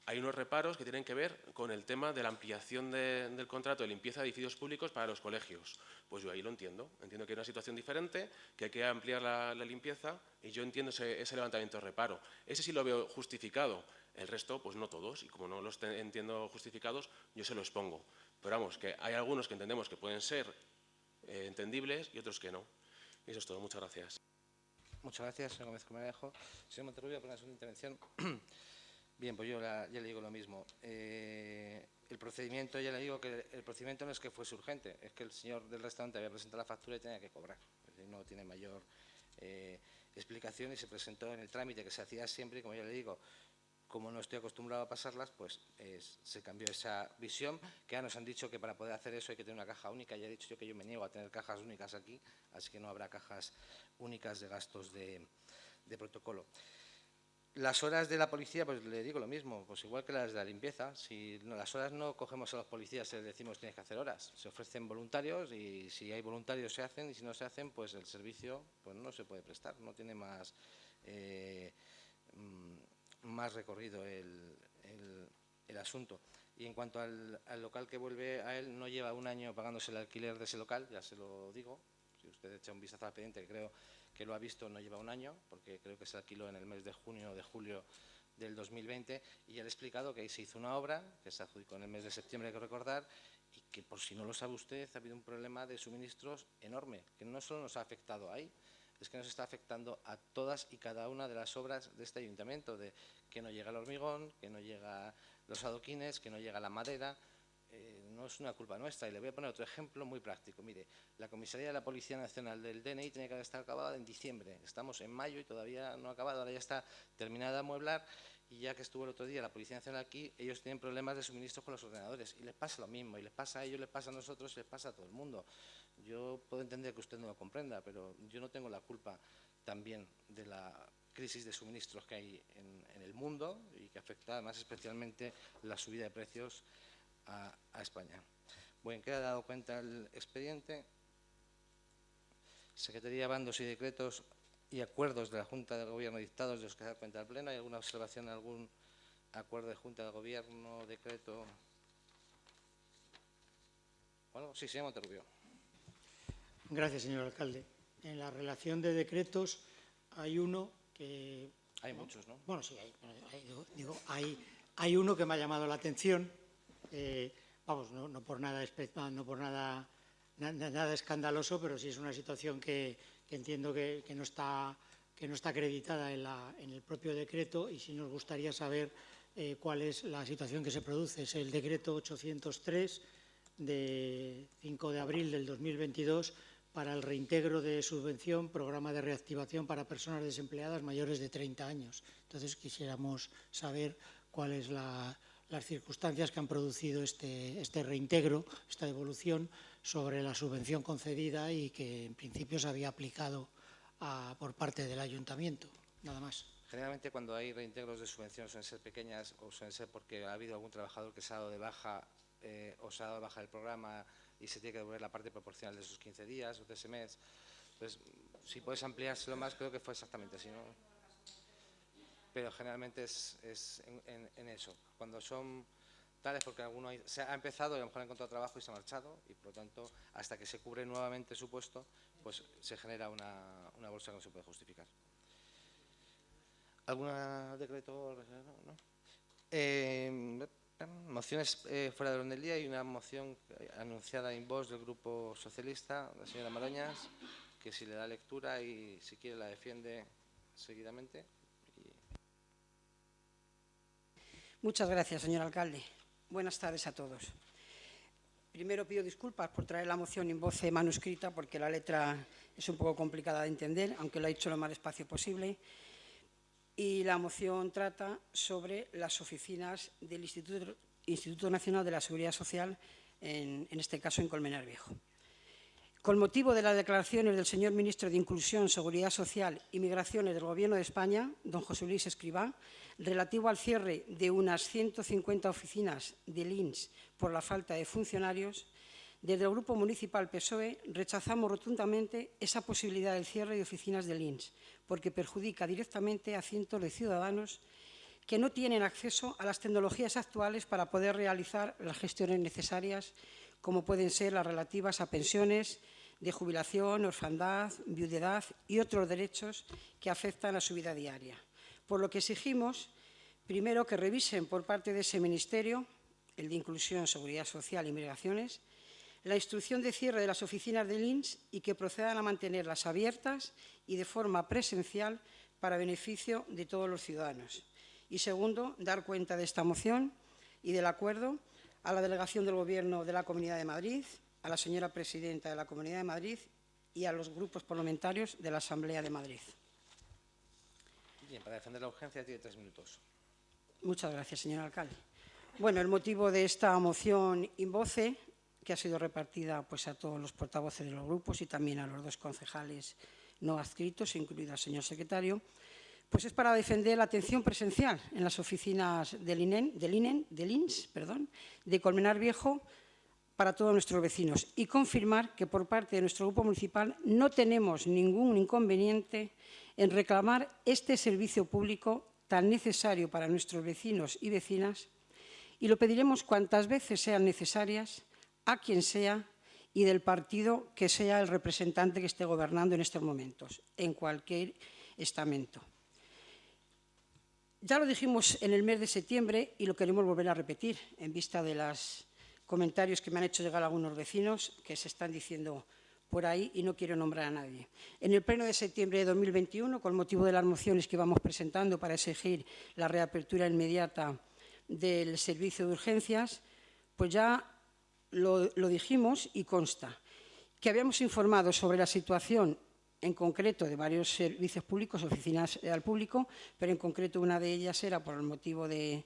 Hay unos reparos que tienen que ver con el tema de la ampliación del contrato de limpieza de edificios públicos para los colegios. Pues yo ahí lo entiendo. Entiendo que hay una situación diferente, que hay que ampliar la limpieza, y yo entiendo ese levantamiento de reparo. Ese sí lo veo justificado. El resto, pues no todos, y como no los entiendo justificados, yo se los expongo. Pero vamos, que hay algunos que entendemos que pueden ser entendibles y otros que no. Y eso es todo. Muchas gracias. Muchas gracias, señor Gómez Colmenarejo. Señor Monterrubio, por una segunda intervención. Bien, pues yo ya le digo lo mismo. El procedimiento, ya le digo que el procedimiento no es que fuese urgente, es que el señor del restaurante había presentado la factura y tenía que cobrar. No tiene mayor explicación, y se presentó en el trámite que se hacía siempre, y como ya le digo, como no estoy acostumbrado a pasarlas, pues se cambió esa visión, que ya nos han dicho que para poder hacer eso hay que tener una caja única. Ya he dicho yo que yo me niego a tener cajas únicas aquí, así que no habrá cajas únicas de gastos de protocolo. Las horas de la policía, pues le digo lo mismo, pues igual que las de la limpieza. Si no, las horas no cogemos a los policías y les decimos tienes que hacer horas. Se ofrecen voluntarios y si hay voluntarios se hacen y si no se hacen, pues el servicio pues no se puede prestar, no tiene más recorrido el asunto. Y en cuanto al local que vuelve a él, no lleva un año pagándose el alquiler de ese local, ya se lo digo. Si usted echa un vistazo al expediente, que creo que lo ha visto, no lleva un año, porque creo que se alquiló en el mes de junio o de julio del 2020, y ya le he explicado que ahí se hizo una obra, que se adjudicó en el mes de septiembre, hay que recordar, y que, por si no lo sabe usted, ha habido un problema de suministros enorme, que no solo nos ha afectado ahí, es que nos está afectando a todas y cada una de las obras de este ayuntamiento, de que no llega el hormigón, que no llega los adoquines, que no llega la madera. No es una culpa nuestra. Y le voy a poner otro ejemplo muy práctico. Mire, la comisaría de la Policía Nacional del DNI tiene que estar acabada en diciembre. Estamos en mayo y todavía no ha acabado. Ahora ya está terminada de amueblar y ya que estuvo el otro día la Policía Nacional aquí, ellos tienen problemas de suministro con los ordenadores y les pasa lo mismo. Y les pasa a ellos, les pasa a nosotros y les pasa a todo el mundo. Yo puedo entender que usted no lo comprenda, pero yo no tengo la culpa también de la crisis de suministros que hay en el mundo y que afecta además especialmente la subida de precios a España. Bueno, queda dado cuenta el expediente. Secretaría, bandos y decretos y acuerdos de la Junta de Gobierno dictados de los que se da cuenta el Pleno. ¿Hay alguna observación, algún acuerdo de Junta de Gobierno, decreto? ¿Algo? Sí, señor Monterrubio. Gracias, señor alcalde. En la relación de decretos hay uno que... Hay muchos, ¿no? Bueno, sí, hay uno que me ha llamado la atención. Vamos, no por nada nada escandaloso, pero sí es una situación que entiendo que no está acreditada en el propio decreto y sí nos gustaría saber cuál es la situación que se produce. Es el decreto 803 de 5 de abril del 2022 para el reintegro de subvención, programa de reactivación para personas desempleadas mayores de 30 años. Entonces, quisiéramos saber cuáles las circunstancias que han producido este reintegro, esta devolución sobre la subvención concedida y que en principio se había aplicado por parte del ayuntamiento. Nada más. Generalmente cuando hay reintegros de subvenciones suelen ser pequeñas o suelen ser porque ha habido algún trabajador que se ha dado de baja o se ha dado de baja del programa y se tiene que devolver la parte proporcional de esos 15 días o de ese mes. Entonces, si puedes ampliárselo más, creo que fue exactamente así, ¿no? Pero generalmente es en eso. Cuando son tales, porque alguno se ha empezado y a lo mejor ha encontrado trabajo y se ha marchado, y por lo tanto, hasta que se cubre nuevamente su puesto, pues se genera una bolsa que no se puede justificar. ¿Algún decreto? ¿No? Mociones fuera de orden del día y una moción anunciada en voz del Grupo Socialista, la señora Maroñas, que si le da lectura y si quiere la defiende seguidamente. Muchas gracias, señor alcalde. Buenas tardes a todos. Primero pido disculpas por traer la moción en voz manuscrita porque la letra es un poco complicada de entender, aunque lo he hecho lo más despacio posible. Y la moción trata sobre las oficinas del Instituto Nacional de la Seguridad Social, en este caso en Colmenar Viejo. Con motivo de las declaraciones del señor ministro de Inclusión, Seguridad Social y Migraciones del Gobierno de España, don José Luis Escrivá, relativo al cierre de unas 150 oficinas del INS por la falta de funcionarios, desde el Grupo Municipal PSOE rechazamos rotundamente esa posibilidad del cierre de oficinas del INS, porque perjudica directamente a cientos de ciudadanos que no tienen acceso a las tecnologías actuales para poder realizar las gestiones necesarias, como pueden ser las relativas a pensiones de jubilación, orfandad, viudedad y otros derechos que afectan a su vida diaria. Por lo que exigimos, primero, que revisen por parte de ese Ministerio, el de Inclusión, Seguridad Social y Migraciones, la instrucción de cierre de las oficinas del INS y que procedan a mantenerlas abiertas y de forma presencial para beneficio de todos los ciudadanos. Y segundo, dar cuenta de esta moción y del acuerdo a la delegación del Gobierno de la Comunidad de Madrid, a la señora presidenta de la Comunidad de Madrid y a los grupos parlamentarios de la Asamblea de Madrid. Bien, para defender la urgencia tiene 3 minutos. Muchas gracias, señor alcalde. Bueno, el motivo de esta moción in voce, que ha sido repartida pues, a todos los portavoces de los grupos y también a los 2 concejales no adscritos, incluido al señor secretario, pues es para defender la atención presencial en las oficinas del INS de Colmenar Viejo para todos nuestros vecinos y confirmar que por parte de nuestro grupo municipal no tenemos ningún inconveniente en reclamar este servicio público tan necesario para nuestros vecinos y vecinas, y lo pediremos cuantas veces sean necesarias a quien sea y del partido que sea el representante que esté gobernando en estos momentos, en cualquier estamento. Ya lo dijimos en el mes de septiembre y lo queremos volver a repetir en vista de los comentarios que me han hecho llegar algunos vecinos que se están diciendo por ahí y no quiero nombrar a nadie. En el pleno de septiembre de 2021, con motivo de las mociones que íbamos presentando para exigir la reapertura inmediata del servicio de urgencias, pues ya lo dijimos y consta que habíamos informado sobre la situación en concreto de varios servicios públicos, oficinas al público, pero en concreto una de ellas era por el motivo de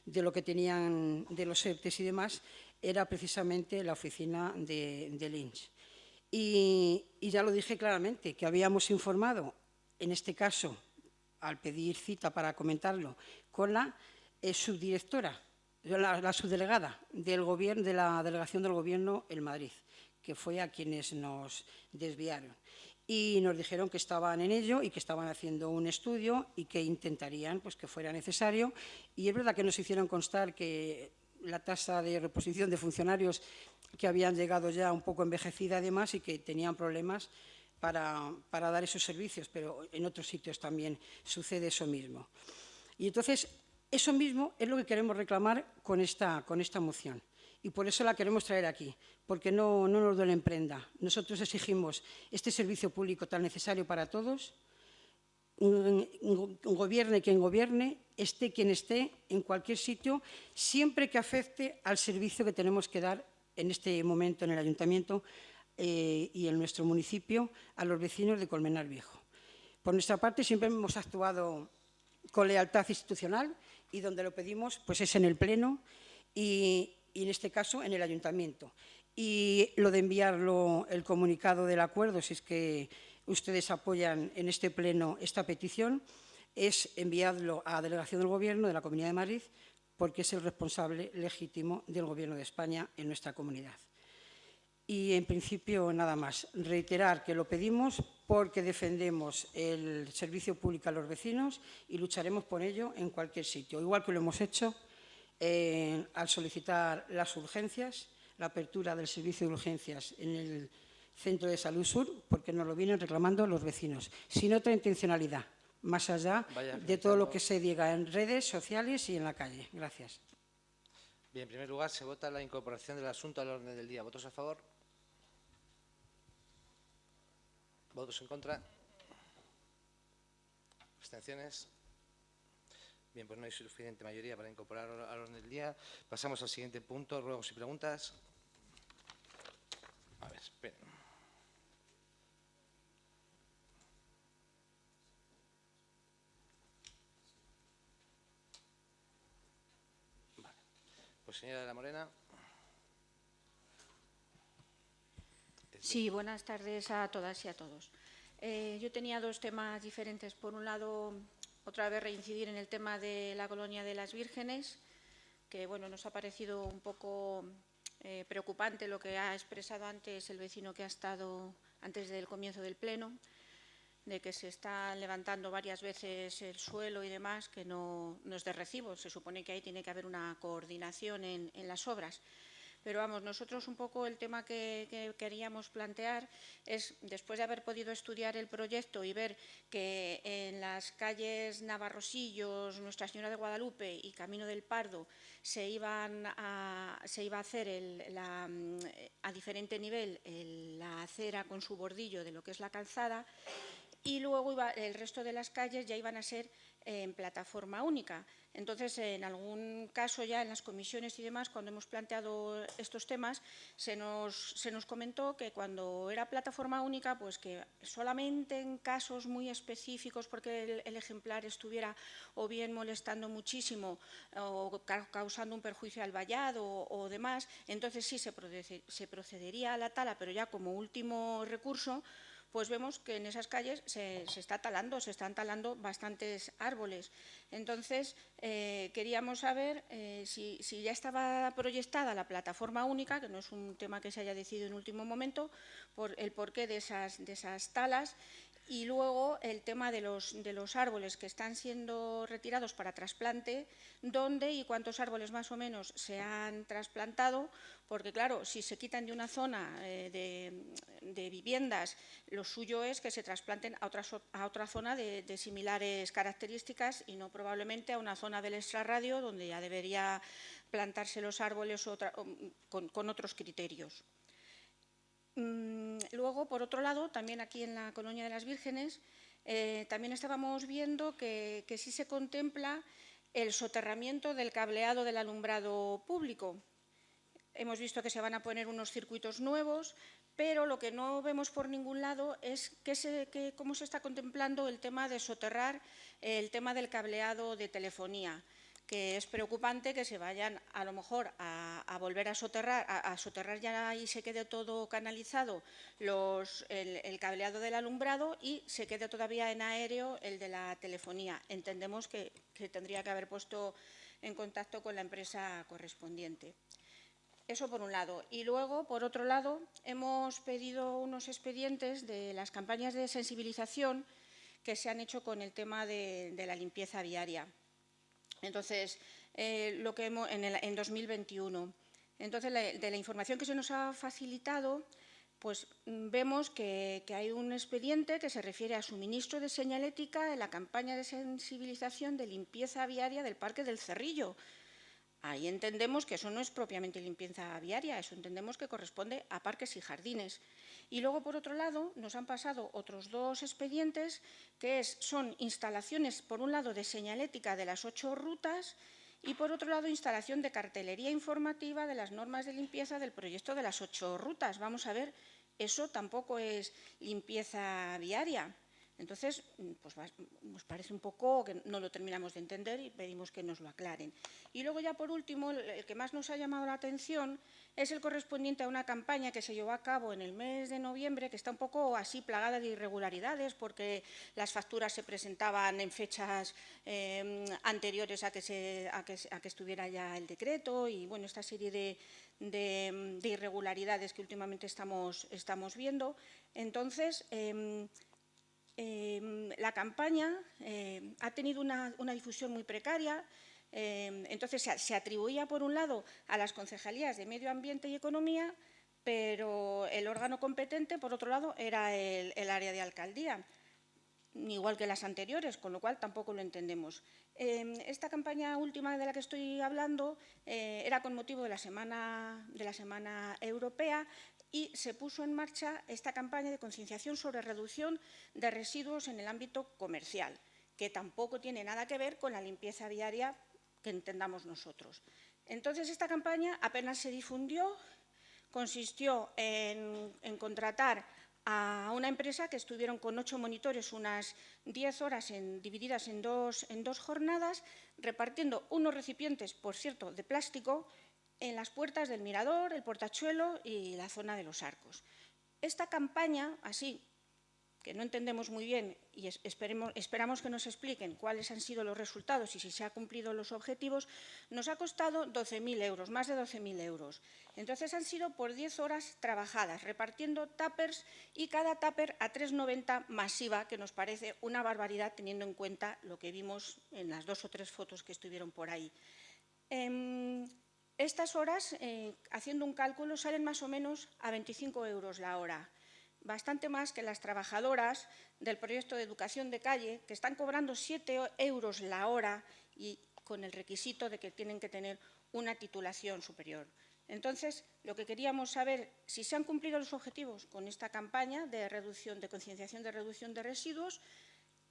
lo que tenían de los ERTES y demás, era precisamente la oficina del INS. Y ya lo dije claramente, que habíamos informado, en este caso, al pedir cita para comentarlo, con la subdirectora, la subdelegada de la delegación del Gobierno en Madrid, que fue a quienes nos desviaron. Y nos dijeron que estaban en ello y que estaban haciendo un estudio y que intentarían pues, que fuera necesario. Y es verdad que nos hicieron constar que la tasa de reposición de funcionarios que habían llegado ya un poco envejecida además y que tenían problemas para dar esos servicios, pero en otros sitios también sucede eso mismo. Y entonces, eso mismo es lo que queremos reclamar con esta moción. Y por eso la queremos traer aquí, porque no nos duele en prenda. Nosotros exigimos este servicio público tan necesario para todos, gobierne quien gobierne, esté quien esté, en cualquier sitio, siempre que afecte al servicio que tenemos que dar en este momento en el Ayuntamiento y en nuestro municipio a los vecinos de Colmenar Viejo. Por nuestra parte, siempre hemos actuado con lealtad institucional y donde lo pedimos pues es en el Pleno y en este caso en el Ayuntamiento. Y lo de enviarlo, el comunicado del acuerdo, si es que ustedes apoyan en este Pleno esta petición, es enviarlo a la Delegación del Gobierno de la Comunidad de Madrid porque es el responsable legítimo del Gobierno de España en nuestra comunidad. Y, en principio, nada más. Reiterar que lo pedimos porque defendemos el servicio público a los vecinos y lucharemos por ello en cualquier sitio, igual que lo hemos hecho al solicitar las urgencias, la apertura del servicio de urgencias en el Centro de Salud Sur, porque nos lo vienen reclamando los vecinos, sin otra intencionalidad, más allá de todo lo que se diga en redes sociales y en la calle. Gracias. Bien, en primer lugar, se vota la incorporación del asunto al orden del día. ¿Votos a favor? ¿Votos en contra? ¿Abstenciones? Bien, pues no hay suficiente mayoría para incorporar al orden del día. Pasamos al siguiente punto, ruegos y preguntas. A ver, espera. Vale. Pues señora de la Morena. Sí, buenas tardes a todas y a todos. Yo tenía 2 temas diferentes. Por un lado, otra vez reincidir en el tema de la colonia de las Vírgenes, que bueno, nos ha parecido un poco preocupante lo que ha expresado antes el vecino que ha estado antes del comienzo del Pleno, de que se está levantando varias veces el suelo y demás, que no es de recibo. Se supone que ahí tiene que haber una coordinación en las obras. Pero vamos, nosotros un poco el tema que queríamos plantear es, después de haber podido estudiar el proyecto y ver que en las calles Navarrosillos, Nuestra Señora de Guadalupe y Camino del Pardo se iba a hacer a diferente nivel la acera con su bordillo de lo que es la calzada, y luego el resto de las calles ya iban a ser en plataforma única. Entonces, en algún caso ya en las comisiones y demás, cuando hemos planteado estos temas, se nos comentó que cuando era plataforma única, pues que solamente en casos muy específicos, porque el ejemplar estuviera o bien molestando muchísimo o causando un perjuicio al vallado o demás, entonces sí se procedería a la tala, pero ya como último recurso, pues vemos que en esas calles se están talando bastantes árboles. Entonces, queríamos saber si ya estaba proyectada la plataforma única, que no es un tema que se haya decidido en último momento, por el porqué de esas talas, y luego el tema de los árboles que están siendo retirados para trasplante, dónde y cuántos árboles más o menos se han trasplantado, porque claro, si se quitan de una zona de viviendas, lo suyo es que se trasplanten a otra zona de similares características y no probablemente a una zona del extrarradio donde ya debería plantarse los árboles con otros criterios. Luego, por otro lado, también aquí en la Colonia de las Vírgenes, también estábamos viendo que sí se contempla el soterramiento del cableado del alumbrado público. Hemos visto que se van a poner unos circuitos nuevos, pero lo que no vemos por ningún lado es cómo se está contemplando el tema de soterrar el tema del cableado de telefonía, que es preocupante que se vayan a lo mejor a volver a soterrar ya y se quede todo canalizado el cableado del alumbrado y se quede todavía en aéreo el de la telefonía. Entendemos que tendría que haber puesto en contacto con la empresa correspondiente. Eso por un lado. Y luego, por otro lado, hemos pedido unos expedientes de las campañas de sensibilización que se han hecho con el tema de la limpieza viaria. Entonces, en 2021. Entonces, de la información que se nos ha facilitado, pues vemos que hay un expediente que se refiere a suministro de señalética en la campaña de sensibilización de limpieza viaria del Parque del Cerrillo. Ahí entendemos que eso no es propiamente limpieza viaria, eso entendemos que corresponde a parques y jardines. Y luego, por otro lado, nos han pasado otros dos expedientes que son instalaciones, por un lado, de señalética de las 8 rutas y, por otro lado, instalación de cartelería informativa de las normas de limpieza del proyecto de las 8 rutas. Vamos a ver, eso tampoco es limpieza viaria. Entonces, pues nos parece un poco que no lo terminamos de entender y pedimos que nos lo aclaren. Y luego ya por último, el que más nos ha llamado la atención es el correspondiente a una campaña que se llevó a cabo en el mes de noviembre, que está un poco así plagada de irregularidades porque las facturas se presentaban en fechas anteriores a que estuviera ya el decreto y bueno, esta serie de irregularidades que últimamente estamos viendo. Entonces, la campaña ha tenido una difusión muy precaria, entonces se atribuía por un lado a las concejalías de Medio Ambiente y Economía, pero el órgano competente, por otro lado, era el área de alcaldía, igual que las anteriores, con lo cual tampoco lo entendemos. Esta campaña última de la que estoy hablando era con motivo de la Semana Europea y se puso en marcha esta campaña de concienciación sobre reducción de residuos en el ámbito comercial, que tampoco tiene nada que ver con la limpieza viaria que entendamos nosotros. Entonces, esta campaña apenas se difundió, consistió en contratar a una empresa que estuvieron con 8 monitores unas 10 horas divididas en dos jornadas, repartiendo unos recipientes, por cierto, de plástico, en las puertas del Mirador, el Portachuelo y la zona de los Arcos. Esta campaña, así, que no entendemos muy bien y esperamos que nos expliquen cuáles han sido los resultados y si se han cumplido los objetivos, nos ha costado 12.000 euros, más de 12.000 euros. Entonces, han sido por 10 horas trabajadas, repartiendo tuppers y cada tupper a 3,90 masiva, que nos parece una barbaridad teniendo en cuenta lo que vimos en las 2 o 3 fotos que estuvieron por ahí. Estas horas, haciendo un cálculo, salen más o menos a 25 euros la hora, bastante más que las trabajadoras del proyecto de educación de calle, que están cobrando 7 euros la hora y con el requisito de que tienen que tener una titulación superior. Entonces, lo que queríamos saber, si se han cumplido los objetivos con esta campaña de concienciación de reducción de residuos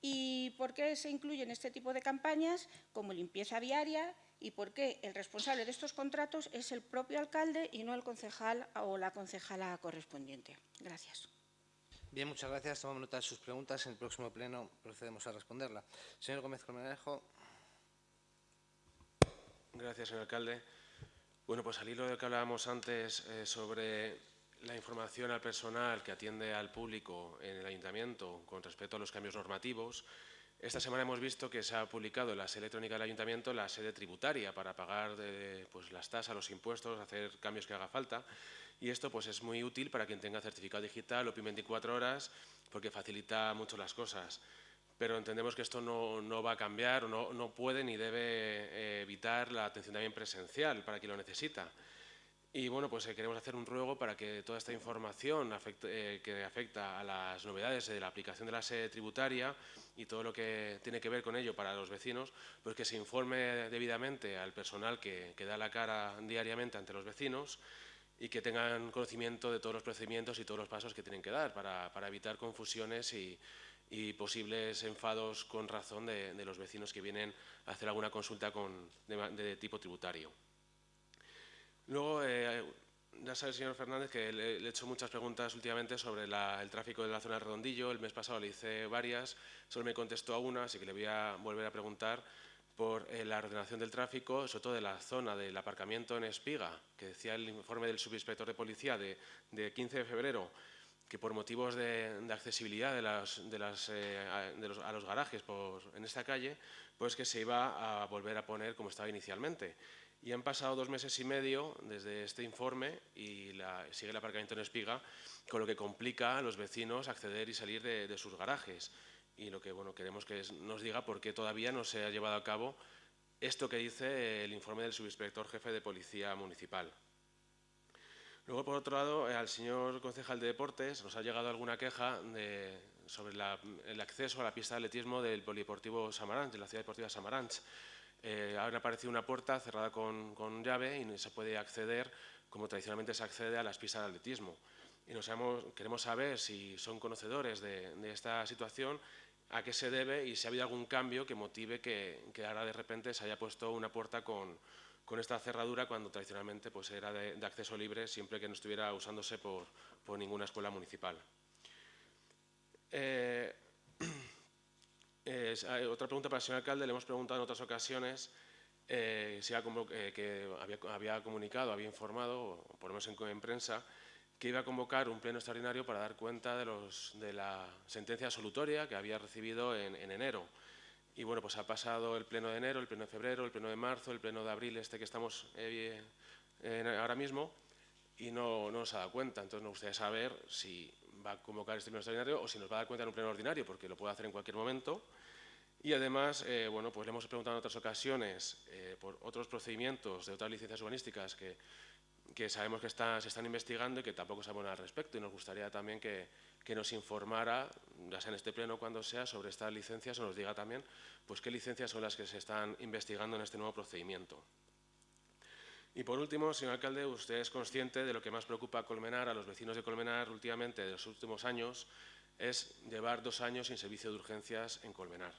y por qué se incluyen este tipo de campañas como limpieza viaria y por qué el responsable de estos contratos es el propio alcalde y no el concejal o la concejala correspondiente. Gracias. Bien, muchas gracias. Tomamos nota de sus preguntas. En el próximo pleno procedemos a responderla. Señor Gómez Colmenarejo. Gracias, señor alcalde. Bueno, pues al hilo de lo que hablábamos antes sobre la información al personal que atiende al público en el ayuntamiento con respecto a los cambios normativos, esta semana hemos visto que se ha publicado en la sede electrónica del ayuntamiento la sede tributaria para pagar pues, las tasas, los impuestos, hacer cambios que haga falta. Y esto pues, es muy útil para quien tenga certificado digital o PIN 24 horas porque facilita mucho las cosas. Pero entendemos que esto no va a cambiar, o no puede ni debe evitar la atención también presencial para quien lo necesita. Y bueno, pues queremos hacer un ruego para que toda esta información que afecta a las novedades de la aplicación de la sede tributaria y todo lo que tiene que ver con ello para los vecinos, pues que se informe debidamente al personal que da la cara diariamente ante los vecinos y que tengan conocimiento de todos los procedimientos y todos los pasos que tienen que dar para evitar confusiones y posibles enfados con razón de los vecinos que vienen a hacer alguna consulta de tipo tributario. Luego, ya sabe el señor Fernández que le he hecho muchas preguntas últimamente sobre el tráfico de la zona de Redondillo. El mes pasado le hice varias, solo me contestó a una, así que le voy a volver a preguntar por la ordenación del tráfico, sobre todo de la zona del aparcamiento en Espiga, que decía el informe del subinspector de policía de 15 de febrero, que por motivos de accesibilidad a los garajes en esta calle, pues que se iba a volver a poner como estaba inicialmente. Y han pasado 2 meses y medio desde este informe y sigue el aparcamiento en Espiga, con lo que complica a los vecinos acceder y salir de sus garajes. Y lo que queremos que nos diga por qué todavía no se ha llevado a cabo esto que dice el informe del subinspector jefe de Policía Municipal. Luego, por otro lado, al señor concejal de Deportes nos ha llegado alguna queja sobre el acceso a la pista de atletismo del Polideportivo Samaranch, de la Ciudad Deportiva Samaranch. Ahora ha aparecido una puerta cerrada con llave y no se puede acceder como tradicionalmente se accede a las pistas de atletismo. Y queremos saber si son conocedores de esta situación, a qué se debe y si ha habido algún cambio que motive que ahora de repente se haya puesto una puerta con esta cerradura cuando tradicionalmente pues, era de acceso libre siempre que no estuviera usándose por ninguna escuela municipal. Otra pregunta para el señor alcalde. Le hemos preguntado en otras ocasiones que había comunicado, había informado, o por lo menos en prensa, que iba a convocar un pleno extraordinario para dar cuenta de la sentencia absolutoria que había recibido en enero. Y bueno, pues ha pasado el pleno de enero, el pleno de febrero, el pleno de marzo, el pleno de abril, que estamos ahora mismo, y no nos ha dado cuenta. Entonces nos gustaría saber si va a convocar este pleno extraordinario o si nos va a dar cuenta en un pleno ordinario, porque lo puede hacer en cualquier momento. Y además, bueno, pues le hemos preguntado en otras ocasiones por otros procedimientos de otras licencias urbanísticas que sabemos que se están investigando y que tampoco sabemos nada al respecto. Y nos gustaría también que nos informara, ya sea en este pleno o cuando sea, sobre estas licencias o nos diga también pues, qué licencias son las que se están investigando en este nuevo procedimiento. Y por último, señor alcalde, usted es consciente de lo que más preocupa a Colmenar, a los vecinos de Colmenar últimamente, de los últimos años, es llevar 2 años sin servicio de urgencias en Colmenar.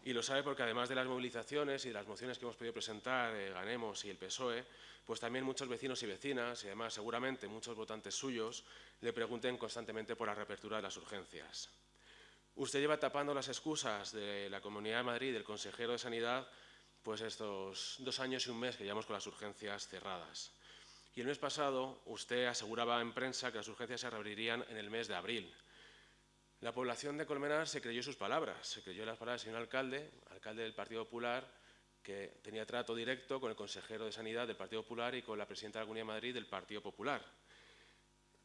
Y lo sabe porque además de las movilizaciones y de las mociones que hemos podido presentar, Ganemos y el PSOE, pues también muchos vecinos y vecinas, y además seguramente muchos votantes suyos, le pregunten constantemente por la reapertura de las urgencias. Usted lleva tapando las excusas de la Comunidad de Madrid y del consejero de Sanidad pues estos 2 años y un mes que llevamos con las urgencias cerradas. Y el mes pasado usted aseguraba en prensa que las urgencias se reabrirían en el mes de abril. La población de Colmenar se creyó sus palabras, se creyó las palabras del señor alcalde del Partido Popular, que tenía trato directo con el consejero de Sanidad del Partido Popular y con la presidenta de la Comunidad de Madrid del Partido Popular.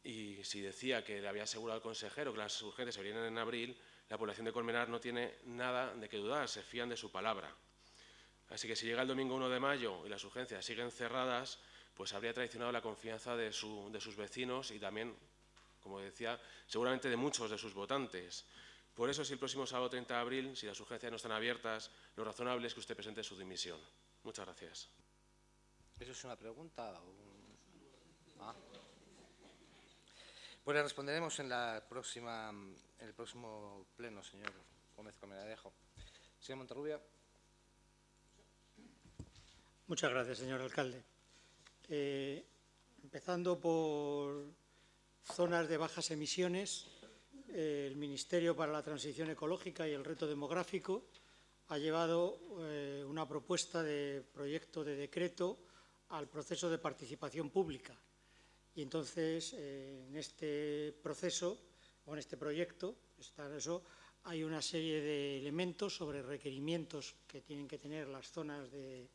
Y si decía que le había asegurado al consejero que las urgencias se abrirían en abril, la población de Colmenar no tiene nada de qué dudar, se fían de su palabra. Así que si llega el domingo 1 de mayo y las urgencias siguen cerradas, pues habría traicionado la confianza de sus vecinos y también, como decía, seguramente de muchos de sus votantes. Por eso, si el próximo sábado 30 de abril, si las urgencias no están abiertas, lo razonable es que usted presente su dimisión. Muchas gracias. ¿Eso es una pregunta? Pues le responderemos en el próximo pleno, señor Gómez Colmenarejo. Señor Monterrubio. Muchas gracias, señor alcalde. Empezando por zonas de bajas emisiones, el Ministerio para la Transición Ecológica y el Reto Demográfico ha llevado una propuesta de proyecto de decreto al proceso de participación pública. Y entonces, en este proceso, o en este proyecto, hay una serie de elementos sobre requerimientos que tienen que tener las zonas de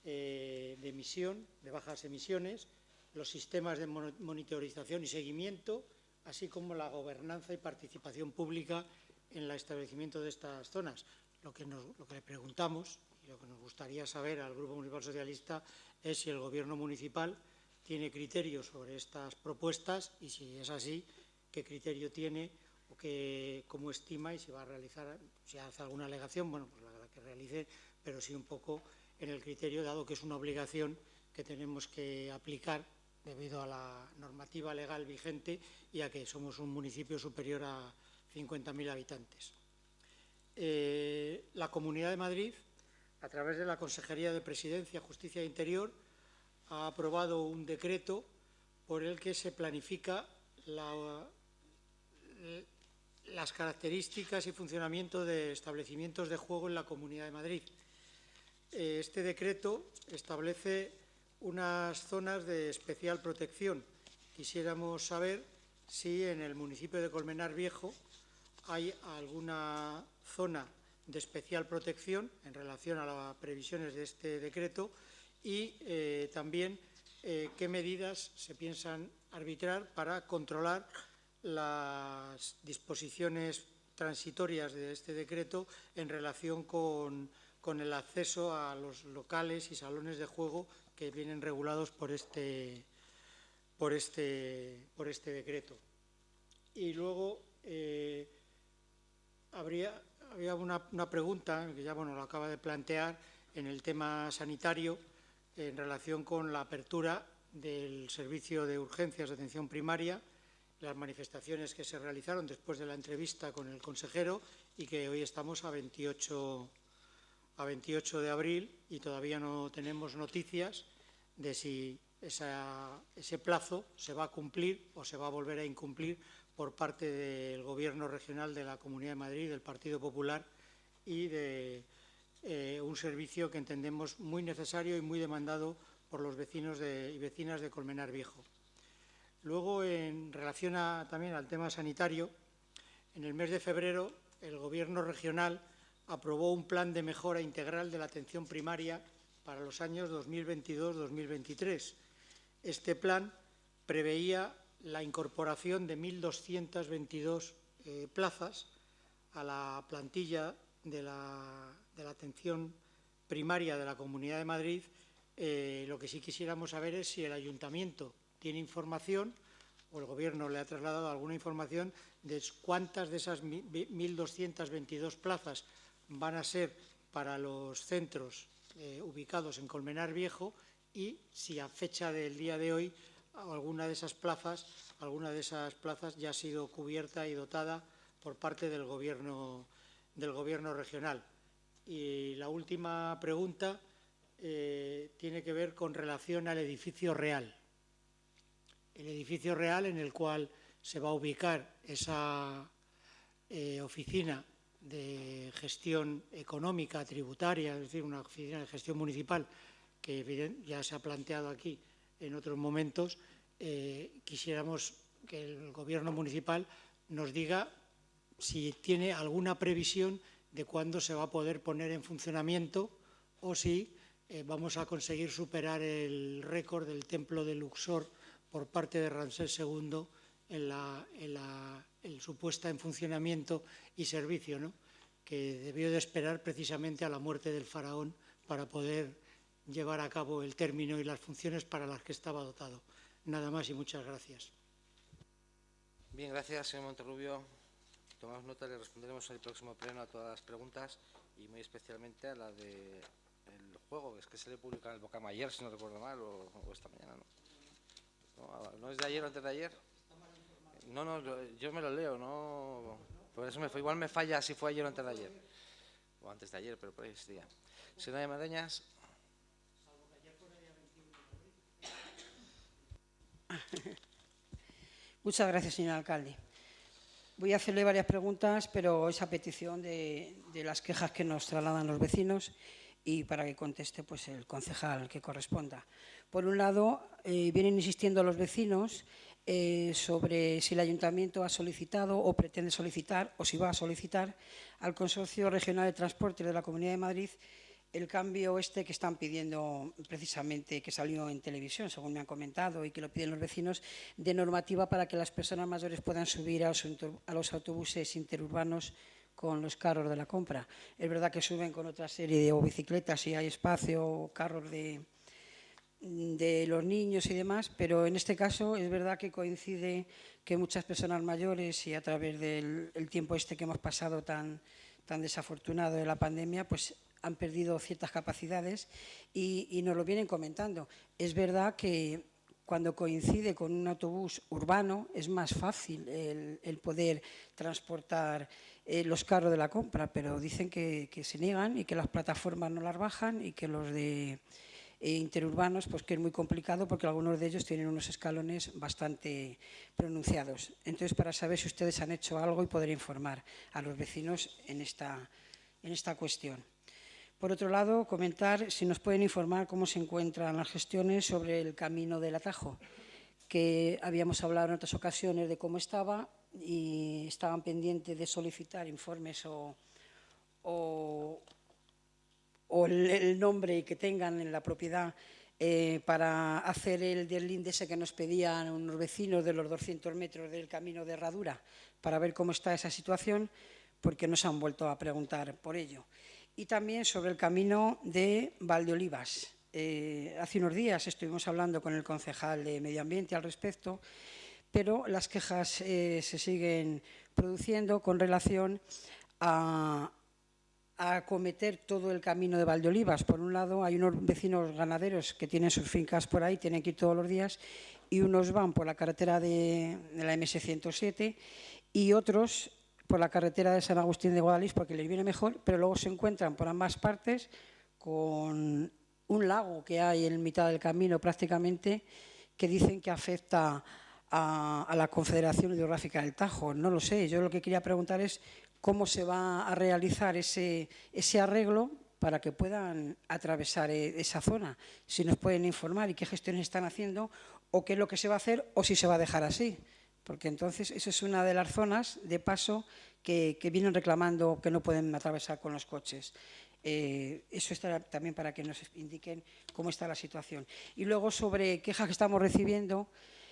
emisión, de bajas emisiones, los sistemas de monitorización y seguimiento, así como la gobernanza y participación pública en el establecimiento de estas zonas. Lo que le preguntamos y lo que nos gustaría saber al Grupo Municipal Socialista es si el Gobierno municipal tiene criterio sobre estas propuestas y, si es así, qué criterio tiene o cómo estima, y si va a realizar, si hace alguna alegación, bueno, pues la que realice, pero sí un poco en el criterio, dado que es una obligación que tenemos que aplicar debido a la normativa legal vigente y a que somos un municipio superior a 50.000 habitantes. La Comunidad de Madrid, a través de la Consejería de Presidencia, Justicia e Interior, ha aprobado un decreto por el que se planifica las características y funcionamiento de establecimientos de juego en la Comunidad de Madrid. Este decreto establece unas zonas de especial protección. Quisiéramos saber si en el municipio de Colmenar Viejo hay alguna zona de especial protección en relación a las previsiones de este decreto y también qué medidas se piensan arbitrar para controlar las disposiciones transitorias de este decreto en relación con el acceso a los locales y salones de juego que vienen regulados por este decreto. Y luego había una pregunta que ya lo acaba de plantear en el tema sanitario en relación con la apertura del servicio de urgencias de atención primaria, las manifestaciones que se realizaron después de la entrevista con el consejero y que hoy estamos a 28 de abril y todavía no tenemos noticias de si ese plazo se va a cumplir o se va a volver a incumplir por parte del Gobierno regional de la Comunidad de Madrid, del Partido Popular, y de un servicio que entendemos muy necesario y muy demandado por los vecinos y vecinas de Colmenar Viejo. Luego, en relación también al tema sanitario, en el mes de febrero el Gobierno regional aprobó un plan de mejora integral de la atención primaria para los años 2022-2023. Este plan preveía la incorporación de 1.222 plazas a la plantilla de la atención primaria de la Comunidad de Madrid. Lo que sí quisiéramos saber es si el Ayuntamiento tiene información o el Gobierno le ha trasladado alguna información de cuántas de esas 1.222 plazas van a ser para los centros ubicados en Colmenar Viejo y si a fecha del día de hoy alguna de esas plazas ya ha sido cubierta y dotada por parte del Gobierno regional. Y la última pregunta tiene que ver con relación al edificio real. El edificio real en el cual se va a ubicar esa oficina de gestión económica, tributaria, es decir, una oficina de gestión municipal que ya se ha planteado aquí en otros momentos. Quisiéramos que el Gobierno municipal nos diga si tiene alguna previsión de cuándo se va a poder poner en funcionamiento o si vamos a conseguir superar el récord del templo de Luxor por parte de Ramsés II en su puesta en funcionamiento y servicio, ¿no?, que debió de esperar precisamente a la muerte del faraón para poder llevar a cabo el término y las funciones para las que estaba dotado. Nada más y muchas gracias. Bien, gracias, señor Monterrubio. Tomamos nota y le responderemos en el próximo pleno a todas las preguntas y muy especialmente a la del juego. Es que se le publica en el Bocama ayer, si no recuerdo mal, o esta mañana, ¿no? ¿No es de ayer o antes de ayer? No, yo me lo leo, no. Por eso igual me falla si fue ayer o antes de ayer. O antes de ayer, pero por ahí ese día. Si no hay Madeñas. Muchas gracias, señor alcalde. Voy a hacerle varias preguntas, pero es a petición de las quejas que nos trasladan los vecinos y para que conteste pues, el concejal que corresponda. Por un lado, vienen insistiendo los vecinos sobre si el ayuntamiento ha solicitado o pretende solicitar o si va a solicitar al Consorcio Regional de Transporte de la Comunidad de Madrid el cambio que están pidiendo precisamente, que salió en televisión, según me han comentado, y que lo piden los vecinos, de normativa para que las personas mayores puedan subir a los autobuses interurbanos con los carros de la compra. Es verdad que suben con otra serie de bicicletas si hay espacio, o carros de los niños y demás, pero en este caso es verdad que coincide que muchas personas mayores y a través del tiempo que hemos pasado tan desafortunado de la pandemia, pues han perdido ciertas capacidades y nos lo vienen comentando. Es verdad que cuando coincide con un autobús urbano es más fácil el poder transportar los carros de la compra, pero dicen que se niegan y que las plataformas no las bajan y que los de interurbanos, pues que es muy complicado porque algunos de ellos tienen unos escalones bastante pronunciados. Entonces, para saber si ustedes han hecho algo y poder informar a los vecinos en esta cuestión. Por otro lado, comentar si nos pueden informar cómo se encuentran las gestiones sobre el camino del Atajo, que habíamos hablado en otras ocasiones de cómo estaba y estaban pendientes de solicitar informes o el nombre que tengan en la propiedad para hacer el deslinde ese que nos pedían unos vecinos de los 200 metros del camino de Herradura, para ver cómo está esa situación, porque nos han vuelto a preguntar por ello. Y también sobre el camino de Valdeolivas. Hace unos días estuvimos hablando con el concejal de Medio Ambiente al respecto, pero las quejas se siguen produciendo con relación a acometer todo el camino de Valdeolivas. Por un lado, hay unos vecinos ganaderos que tienen sus fincas por ahí, tienen que ir todos los días, y unos van por la carretera de la MS107 y otros por la carretera de San Agustín de Guadalix porque les viene mejor, pero luego se encuentran por ambas partes con un lago que hay en mitad del camino prácticamente, que dicen que afecta a la Confederación Hidrográfica del Tajo. No lo sé, yo lo que quería preguntar es cómo se va a realizar ese arreglo para que puedan atravesar esa zona. Si nos pueden informar y qué gestiones están haciendo o qué es lo que se va a hacer o si se va a dejar así. Porque entonces esa es una de las zonas de paso que vienen reclamando que no pueden atravesar con los coches. Eso está también para que nos indiquen cómo está la situación. Y luego sobre quejas que estamos recibiendo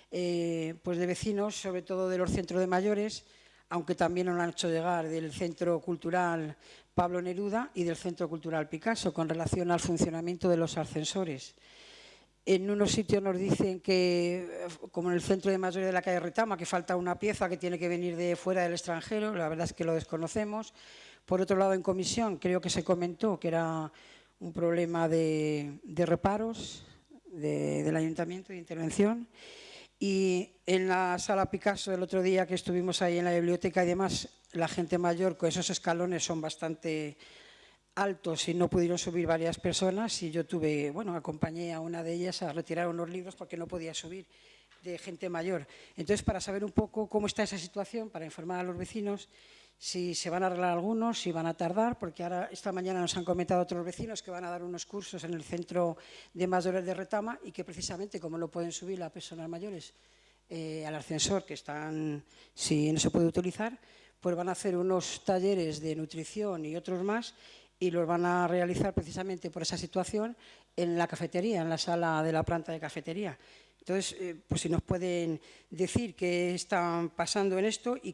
pues de vecinos, sobre todo de los centros de mayores, aunque también nos lo han hecho llegar del Centro Cultural Pablo Neruda y del Centro Cultural Picasso, con relación al funcionamiento de los ascensores. En unos sitios nos dicen que, como en el centro de mayores de la calle Retama, que falta una pieza que tiene que venir de fuera del extranjero, la verdad es que lo desconocemos. Por otro lado, en comisión creo que se comentó que era un problema de reparos del ayuntamiento, de intervención. Y en la sala Picasso el otro día que estuvimos ahí en la biblioteca y demás, la gente mayor con esos escalones son bastante altos y no pudieron subir varias personas y yo acompañé a una de ellas a retirar unos libros porque no podía subir, de gente mayor. Entonces, para saber un poco cómo está esa situación, para informar a los vecinos si se van a arreglar algunos, si van a tardar, porque ahora esta mañana nos han comentado otros vecinos que van a dar unos cursos en el Centro de Mayores de Retama y que precisamente como no pueden subir las personas mayores al ascensor, que si no se puede utilizar, pues van a hacer unos talleres de nutrición y otros más y los van a realizar precisamente por esa situación en la cafetería, en la sala de la planta de cafetería. Entonces, pues si nos pueden decir qué están pasando en esto y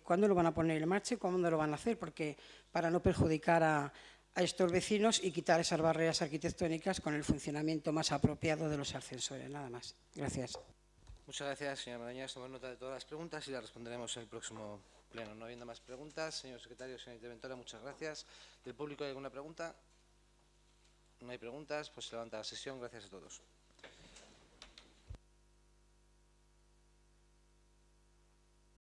cuándo lo van a poner en marcha y cuándo lo van a hacer, porque para no perjudicar a estos vecinos y quitar esas barreras arquitectónicas con el funcionamiento más apropiado de los ascensores. Nada más. Gracias. Muchas gracias, señora Marañas. Tomamos nota de todas las preguntas y las responderemos en el próximo pleno. No habiendo más preguntas, señor secretario, señora interventora, muchas gracias. ¿Del público hay alguna pregunta? No hay preguntas, pues se levanta la sesión. Gracias a todos.